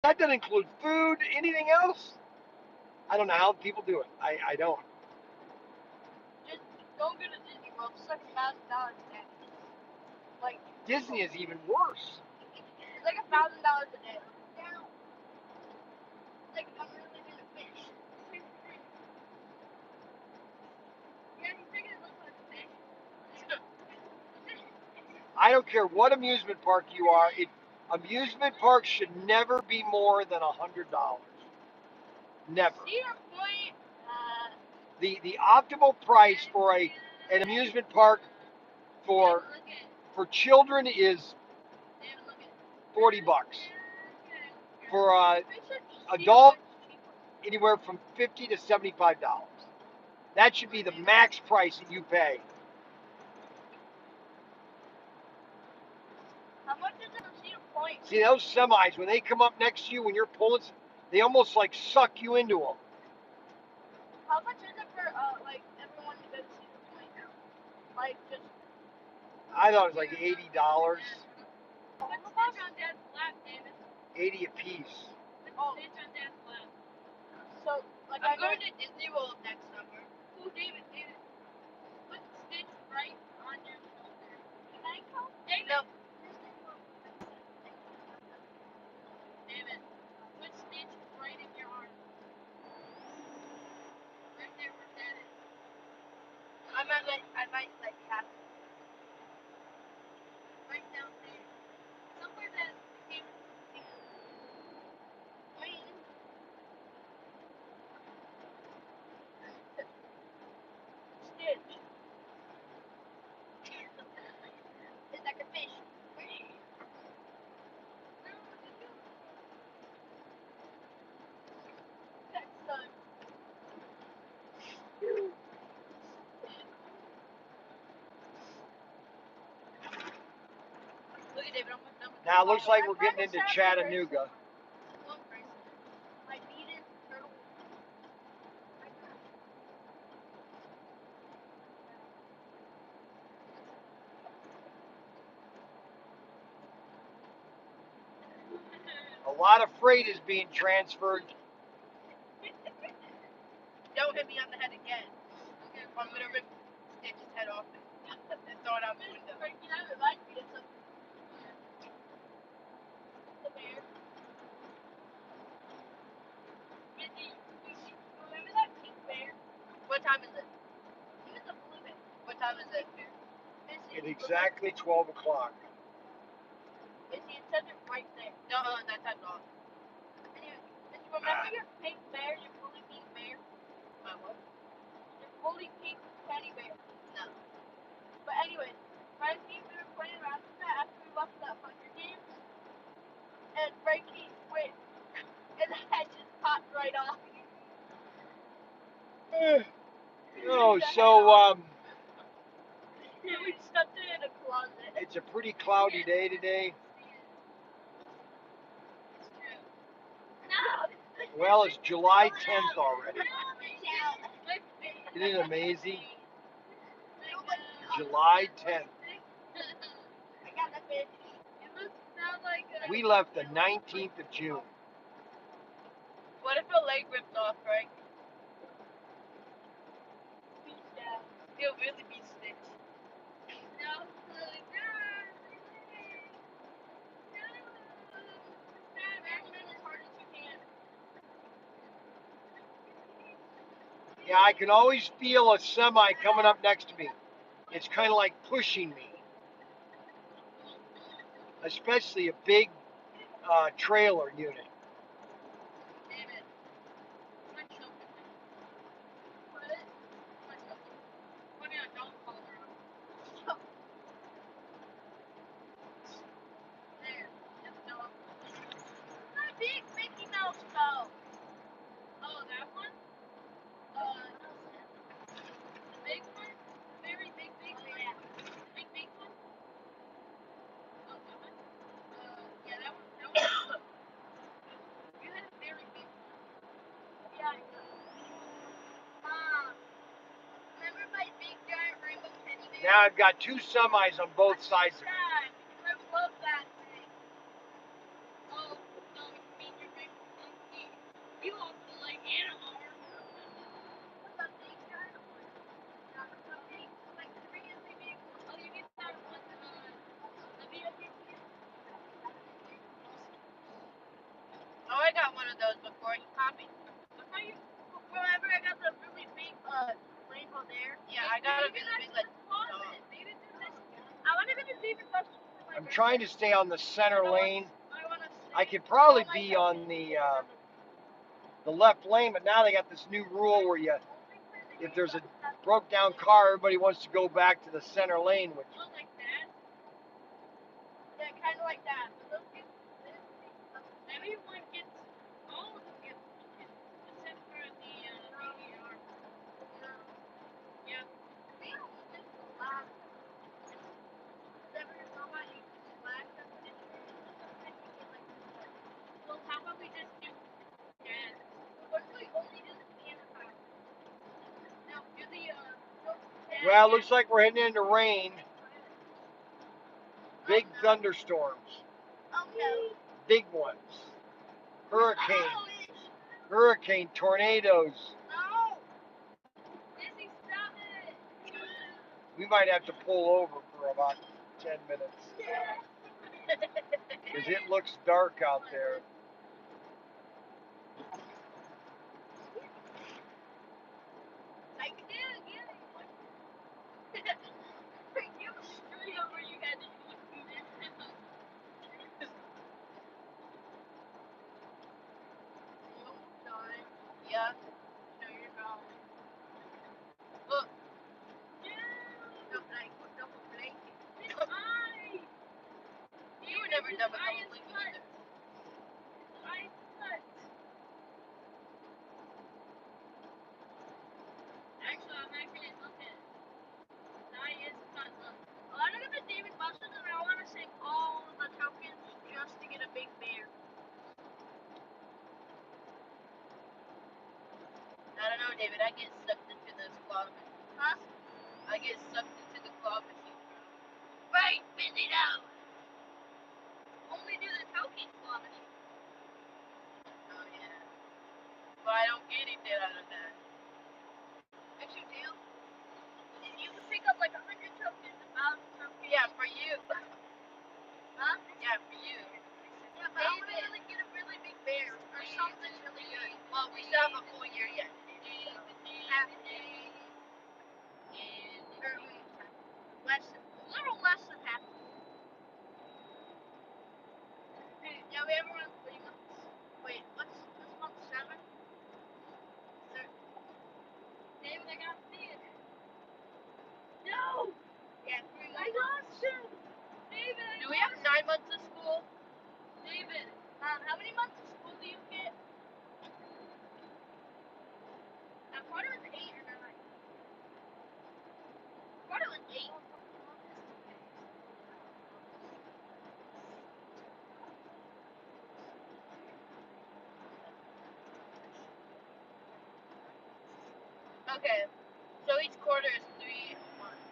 that doesn't include food, anything else? I don't know how people do it. I don't. Just don't go to Disney World. It's like $1,000 a day. Like Disney is even worse. it's like $1,000 a day. Like I'm really gonna fish. Yeah, you think it looks like fish? I don't care what amusement park you are. Amusement parks should never be more than $100. Never. Cedar Point. The optimal price for an amusement park for children is $40. For adult, anywhere from $50 to $75. That should be the max price that you pay. How much is it for Cedar Point? See, those semis, when they come up next to you, when you're pulling, they almost like suck you into them. How much is it for like everyone to go to Cedar Point now? Like just. I thought it was like $80. How much on Dad's lap, David? 80 a piece. Oh. It's on Dad's lap. So like I'm going to Disney World next summer. Oh, David. Put Stitch right on your shoulder. Can I come? David. No. David, put Stitch right in your arm. Right there where Dad is. I might like have it. Right down there. Somewhere that he can't see. Wait. Stitch. It's like a fish. That's done. Look at David, almost done with Now it looks like we're getting into Chattanooga. I needed turtle. A lot of freight is being transferred. Don't hit me on the head again. Okay, I'm gonna rip Stitch's head off and throw it out the window. You know, it might be something. The bear. Remember that pink bear? What time is it? He was a blue bear. What time is it? At exactly 12 o'clock. It says it right there. No, that time's off. Anyway, remember your pink bear, your fully pink bear? My what? Your fully pink teddy bear. No. But anyway, Frankie, we were playing around with that after we left that Hunger Games. And Frankie went, and the head just popped right off. Oh, so We stuffed it in a closet. it's a pretty cloudy day today. It's true. No! Well, it's July 10th already. Isn't it amazing? July 10th. I got the fish. It looks now like We left the 19th of June. What if a leg ripped off, right? It'll really be stitched. No, Yeah, I can always feel a semi coming up next to me. It's kind of like pushing me. especially a big trailer unit. David, my children. What? My children. Putting a dog collar on. There. This dog. My big Mickey Mouse dog. Oh, that one? The big one? The very big one? The big one? Oh, that one? Yeah, that one. You had a very big one. Yeah, I know. Mom, remember my big giant rainbow teddy bear? Now I've got 2 semis on both sides of it. I love that thing. Oh, no, you mean your rainbow monkey. You also like animals. The big giant one. The big, like really big one. Oh, you get that one, the VIP. Oh, I got one of those before. He copied. Remember, I got the really big rainbow there. Yeah, I got a really big like. I want to go to David Buster's. I'm trying to stay on the center lane. I could probably be on the left lane, but now they got this new rule where if there's a broke down car, everybody wants to go back to the center lane, which. Like that. Yeah, kind of like that. But those get everyone gets all of them get except for the BDR. Yeah. Well, how about we just do that? What if we only do the camera power? No, do the Well, it looks like we're heading into rain. Big thunderstorms. Okay. Big ones. Hurricane tornadoes. No. Disney, stop it. We might have to pull over for about 10 minutes. Because it looks dark out there. I can't get it. You straight over, you had to do this. Yeah. Show your mouth. Look. Don't blink. Don't blink. You were never done with double blinking either. Actually, I'm actually looking. That is fun. Look. I want to go to David Buster's and I want to sing all of the tokens just to get a big bear. I don't know, David. I get sucked into this claw machine. Huh? I get sucked into the claw machine. Right, spit it out. Only do the token claw machine. Oh, yeah. But I don't get anything out of that. Yes, you do. You can pick up like 100 tokens, 1,000 tokens. Yeah, for you. Huh? Yeah, for you. Yeah, but I want to really get a really big bear or something really good. Well, we still have a full year yet. Half a day. A little less than half. Yeah, we have around 3 months. Wait, what's month 7? David, I got this. No! Yeah, 3 months. I got you! David, do we have 9 months of school? David, how many months of school do you get? I thought it was 8 or 9. I thought it was 8. Okay, so each quarter is 3 months.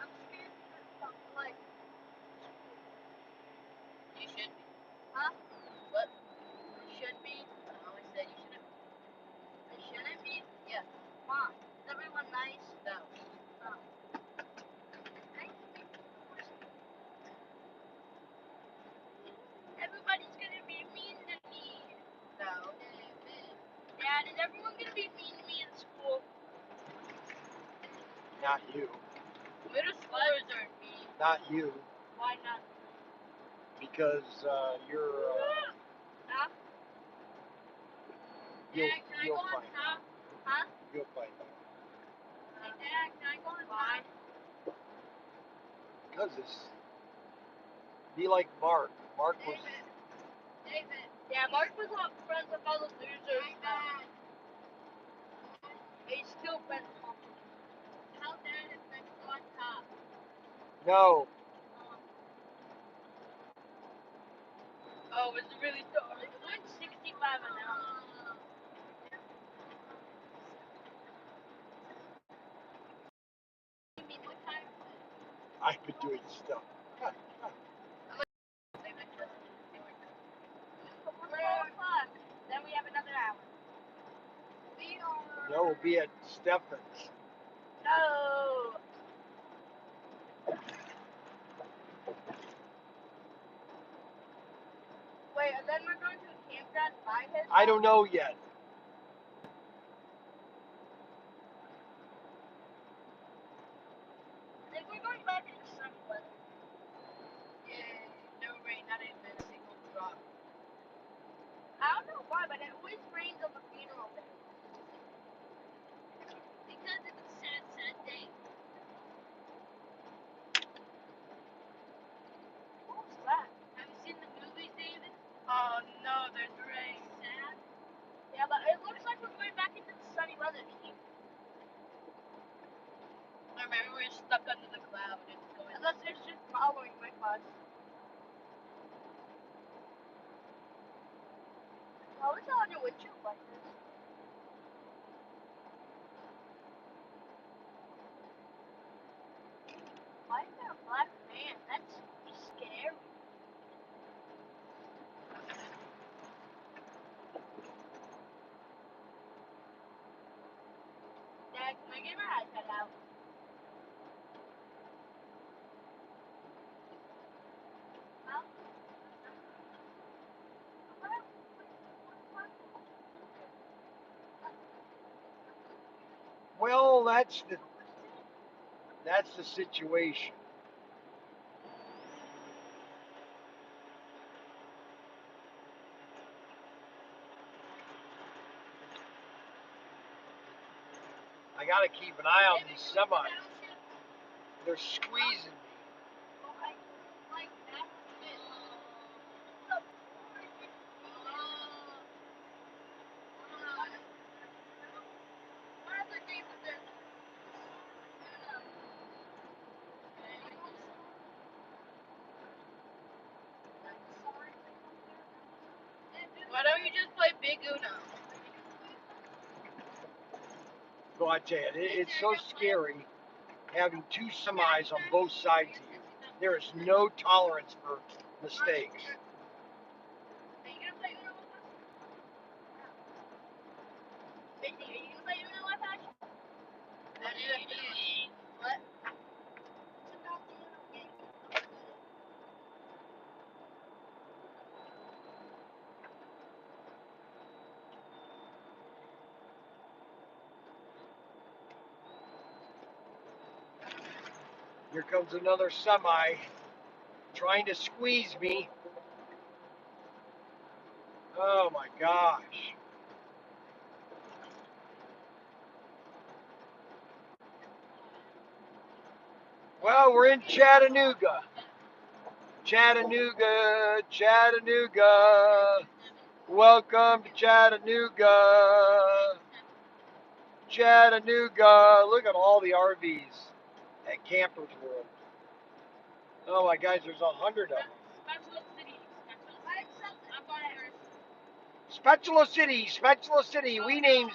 I'm scared of like. You should be. Huh? What? You should be. I always said you shouldn't be. I shouldn't be? Yeah. Mom, is everyone nice? No. Oh. Everybody's gonna be mean to me. No. Dad, is everyone gonna be mean to me in school? Not you. Middle schoolers are mean. Not you, Why not? because you're. Huh? You'll, Dad, can I you'll go on find top? Huh? You'll find out. Hey, Dad, can I go on top? Because it's be like Mark. Mark was. David. Yeah, Mark was not friends with all the losers. He's still friends with all the losers. Tell Dad if I go on top. No. Oh, it's really dark. It's like 65 an hour. You mean what time? I've been doing stuff. Then we have another hour. We are. No, we'll be at Stefan's. No. Wait, and then we're going to a campground by his I don't know yet. I think we're going back in the sunny weather. Yay. No rain, not even a single drop. I don't know why, but it always rains on the funeral day. Because it's a sad, sad day. What was that? Have you seen the movies, David? Oh no, there's rain. Sad? Yeah, but it looks like we're going back into the sunny weather, Steve. Or maybe we're stuck under the cloud and it's going. Unless it's just following with us. How is it on your windshield like this? Why is there a black man? That's scary. Dad, can I get my iPad out? Huh? Well, that's the situation. I gotta keep an eye on these semis. They're squeezing me. Why don't you just play Big Uno? So I tell you, it's so scary having two semis on both sides of you. There is no tolerance for mistakes. Are you gonna play Uno with us? Mindy, are you gonna play Uno with us? What? It's about the Uno game. Here comes another semi trying to squeeze me. Oh my gosh. Well, we're in Chattanooga. Chattanooga, Chattanooga. Welcome to Chattanooga. Chattanooga. Look at all the RVs at Campers World. Oh my guys, there's 100 of them. Spatula City, Spatula City. We name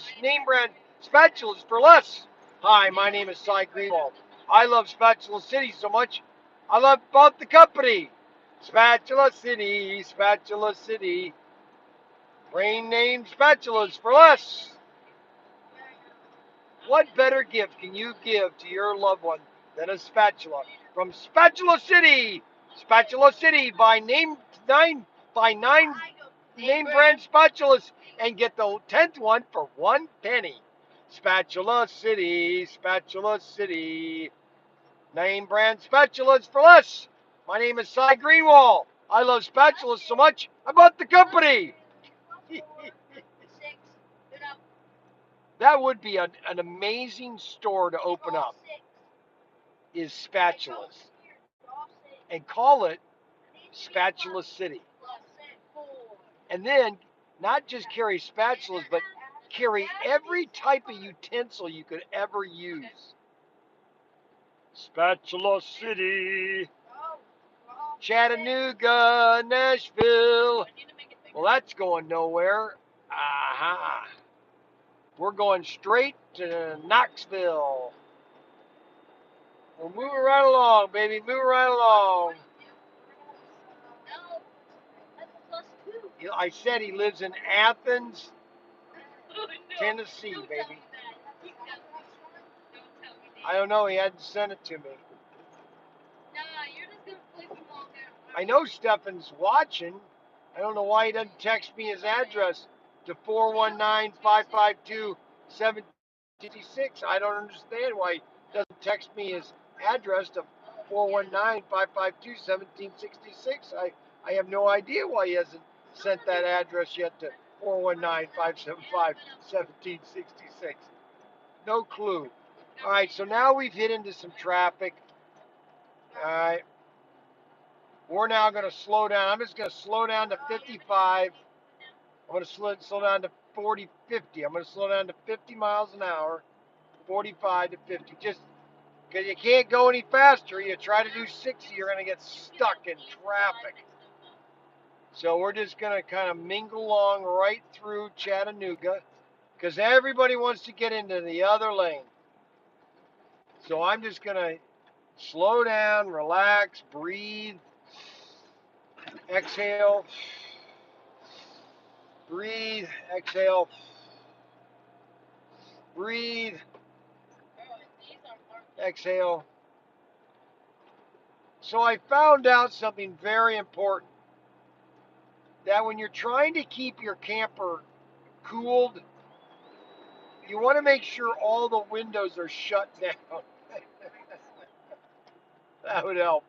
brand spatulas for less. Hi, my name is Cy Greenwald. I love Spatula City so much. I love both the company. Spatula City, Spatula City. Brand name spatulas for less. What better gift can you give to your loved one than a spatula from Spatula City? Spatula City, buy nine name brand spatulas and get the 10th one for 1 penny. Spatula City, Spatula City. Name brand spatulas for less. My name is Cy Greenwall. I love spatulas so much, I bought the company. That would be an amazing store to open up, is spatulas. And call it Spatula City. And then not just carry spatulas, but carry every type of utensil you could ever use. Spatula City, Chattanooga, Nashville. Well, that's going nowhere. Aha. We're going straight to Knoxville. We're moving right along, baby. Moving right along. I said he lives in Athens, Tennessee, baby. I don't know. He hadn't sent it to me. I know Stefan's watching. I don't know why he doesn't text me his address to 419-552-1766. I don't understand why he doesn't text me his address to 419-552-1766. I have no idea why he hasn't sent that address yet to 419-575-1766. No clue. All right, so now we've hit into some traffic. All right. We're now going to slow down. I'm just going to slow down to 55. I'm going to slow down to 40, 50. I'm going to slow down to 50 miles an hour, 45 to 50. Just because you can't go any faster. You try to do 60, you're going to get stuck in traffic. So we're just going to kind of mingle along right through Chattanooga because everybody wants to get into the other lane. So I'm just going to slow down, relax, breathe, exhale, breathe, exhale, breathe, exhale. So I found out something very important, that when you're trying to keep your camper cooled, you want to make sure all the windows are shut down. That would help.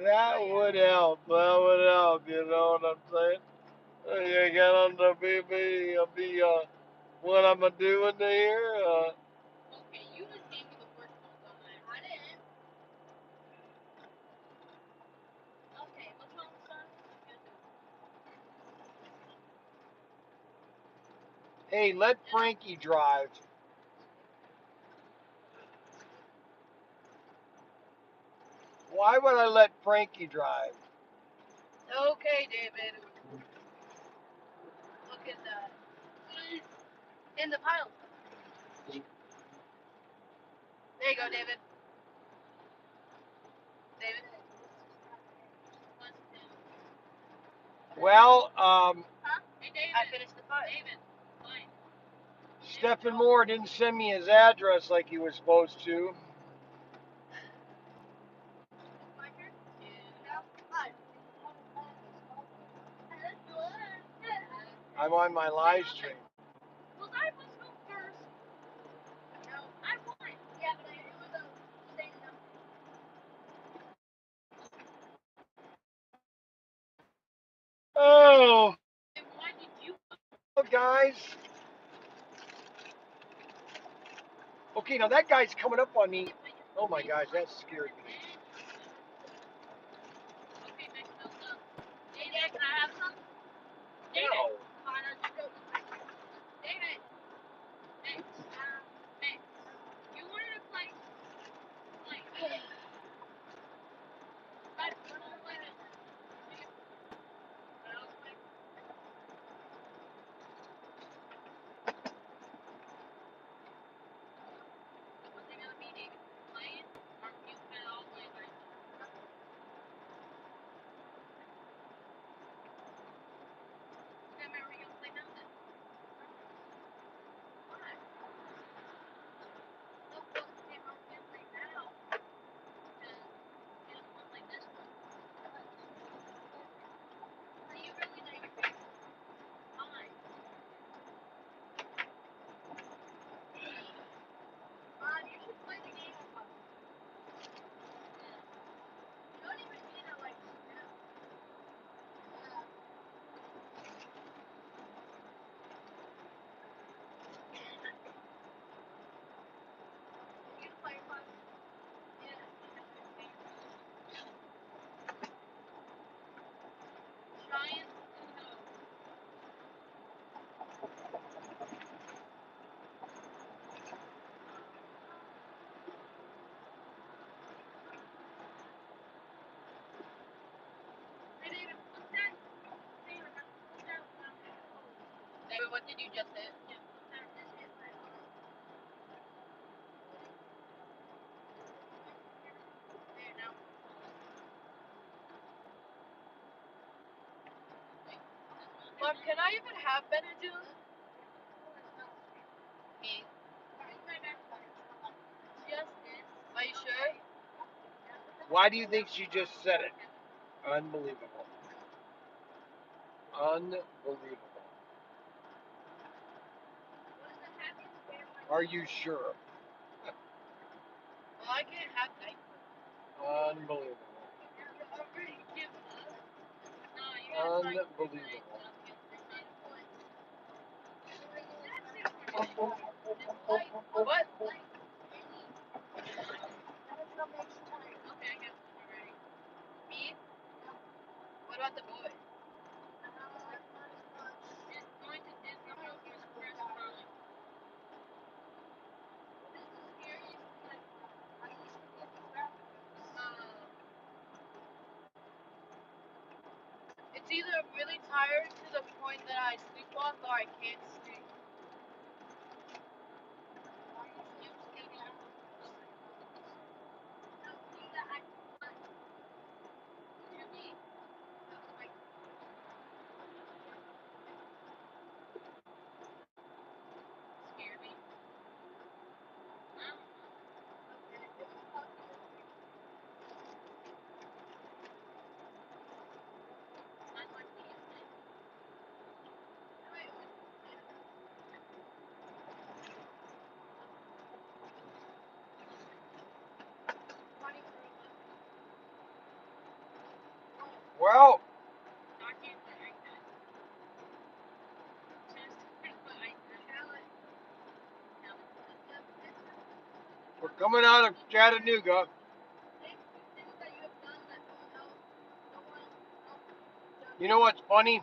That would help. That would help. You know what I'm saying? You got on the BB, what I'm doing here. Okay, you just gave me the worst ones on that. I didn't. Okay, what's wrong, son? Hey, let Frankie drive. Why would I let Frankie drive? Okay, David. Look at that. In the pile. There you go, David. David. Well, Huh? Hey, David. I finished the pile. David. Fine. Stephen Moore didn't send me his address like he was supposed to. I'm on my live stream. Was I supposed to go first? No, I won. Yeah, but it was a same number. Oh. And why did you? Oh, guys. Okay, now that guy's coming up on me. Oh my gosh, that scared me. Okay, next up. David, can I have some? David. No. Fine, I'll just go. David. Mix. Mix. You wanted to play. Play. I don't want to play this. What's it gonna be, David? Playing? Or you spend all day? David, what did you just hit? Mom, can I even have better juice? Me. Are you sure? Why do you think she just said it? Unbelievable. Unbelievable. Are you sure? Well, I can't have diapers. Unbelievable. Unbelievable. What? Me? What about the boy? It's either I'm really tired to the point that I sleepwalk or I can't sleep. Well, we're coming out of Chattanooga. You know what's funny?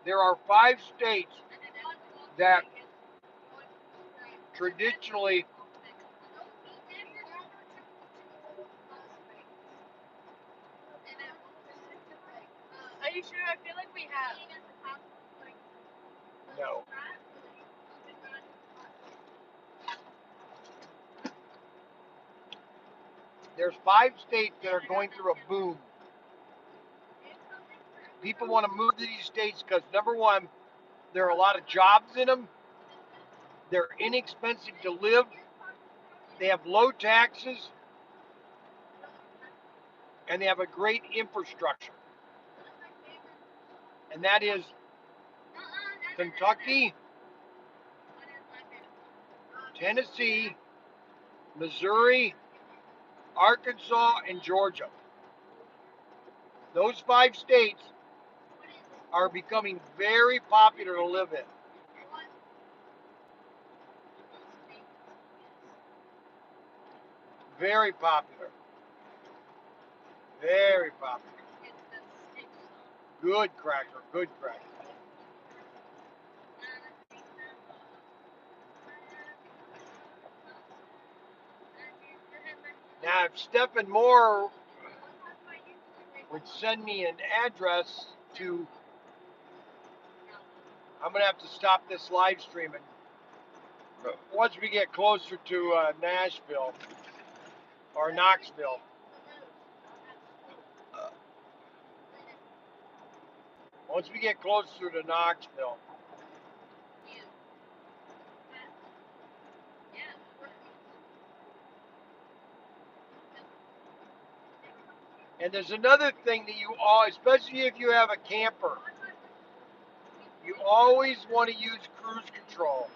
There are 5 states that traditionally Are you sure? I feel like we have. no. There's 5 states that are going through a boom. People want to move to these states because number one, there are a lot of jobs in them. They're inexpensive to live. They have low taxes, and they have a great infrastructure. And that is Kentucky, Tennessee, Missouri, Arkansas, and Georgia. Those 5 states are becoming very popular to live in. Very popular. Very popular. Good cracker. Good cracker. Now, if Stephen Moore would send me an address to, I'm going to have to stop this live stream. And once we get closer to Nashville or Knoxville, once we get closer to Knoxville, and there's another thing that you all, especially if you have a camper, you always want to use cruise control.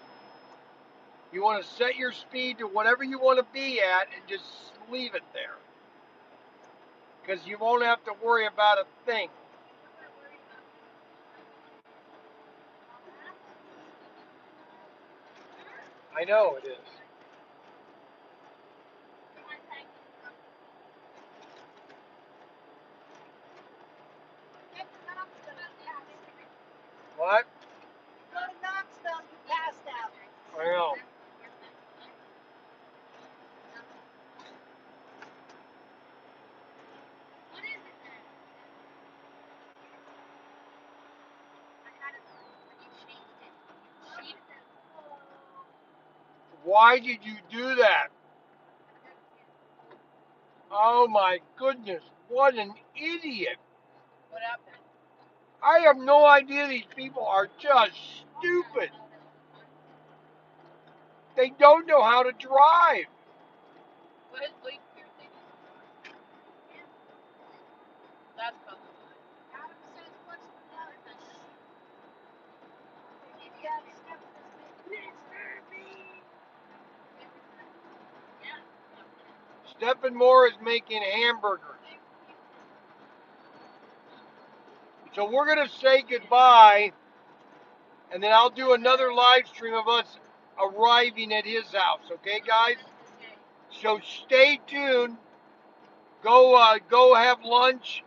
You want to set your speed to whatever you want to be at and just leave it there. Because you won't have to worry about a thing. I know it is. What? I know. Why did you do that? Oh my goodness, what an idiot. What happened? I have no idea, these people are just stupid. They don't know how to drive. What is leaf piercing? That's probably why. Adam says, what's the matter? Stephen Moore is making hamburgers. So we're going to say goodbye, and then I'll do another live stream of us arriving at his house. Okay, guys? So stay tuned. Go have lunch.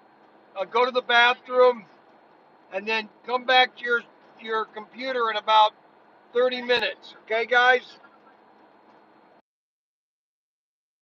Go to the bathroom, and then come back to your computer in about 30 minutes. Okay, guys?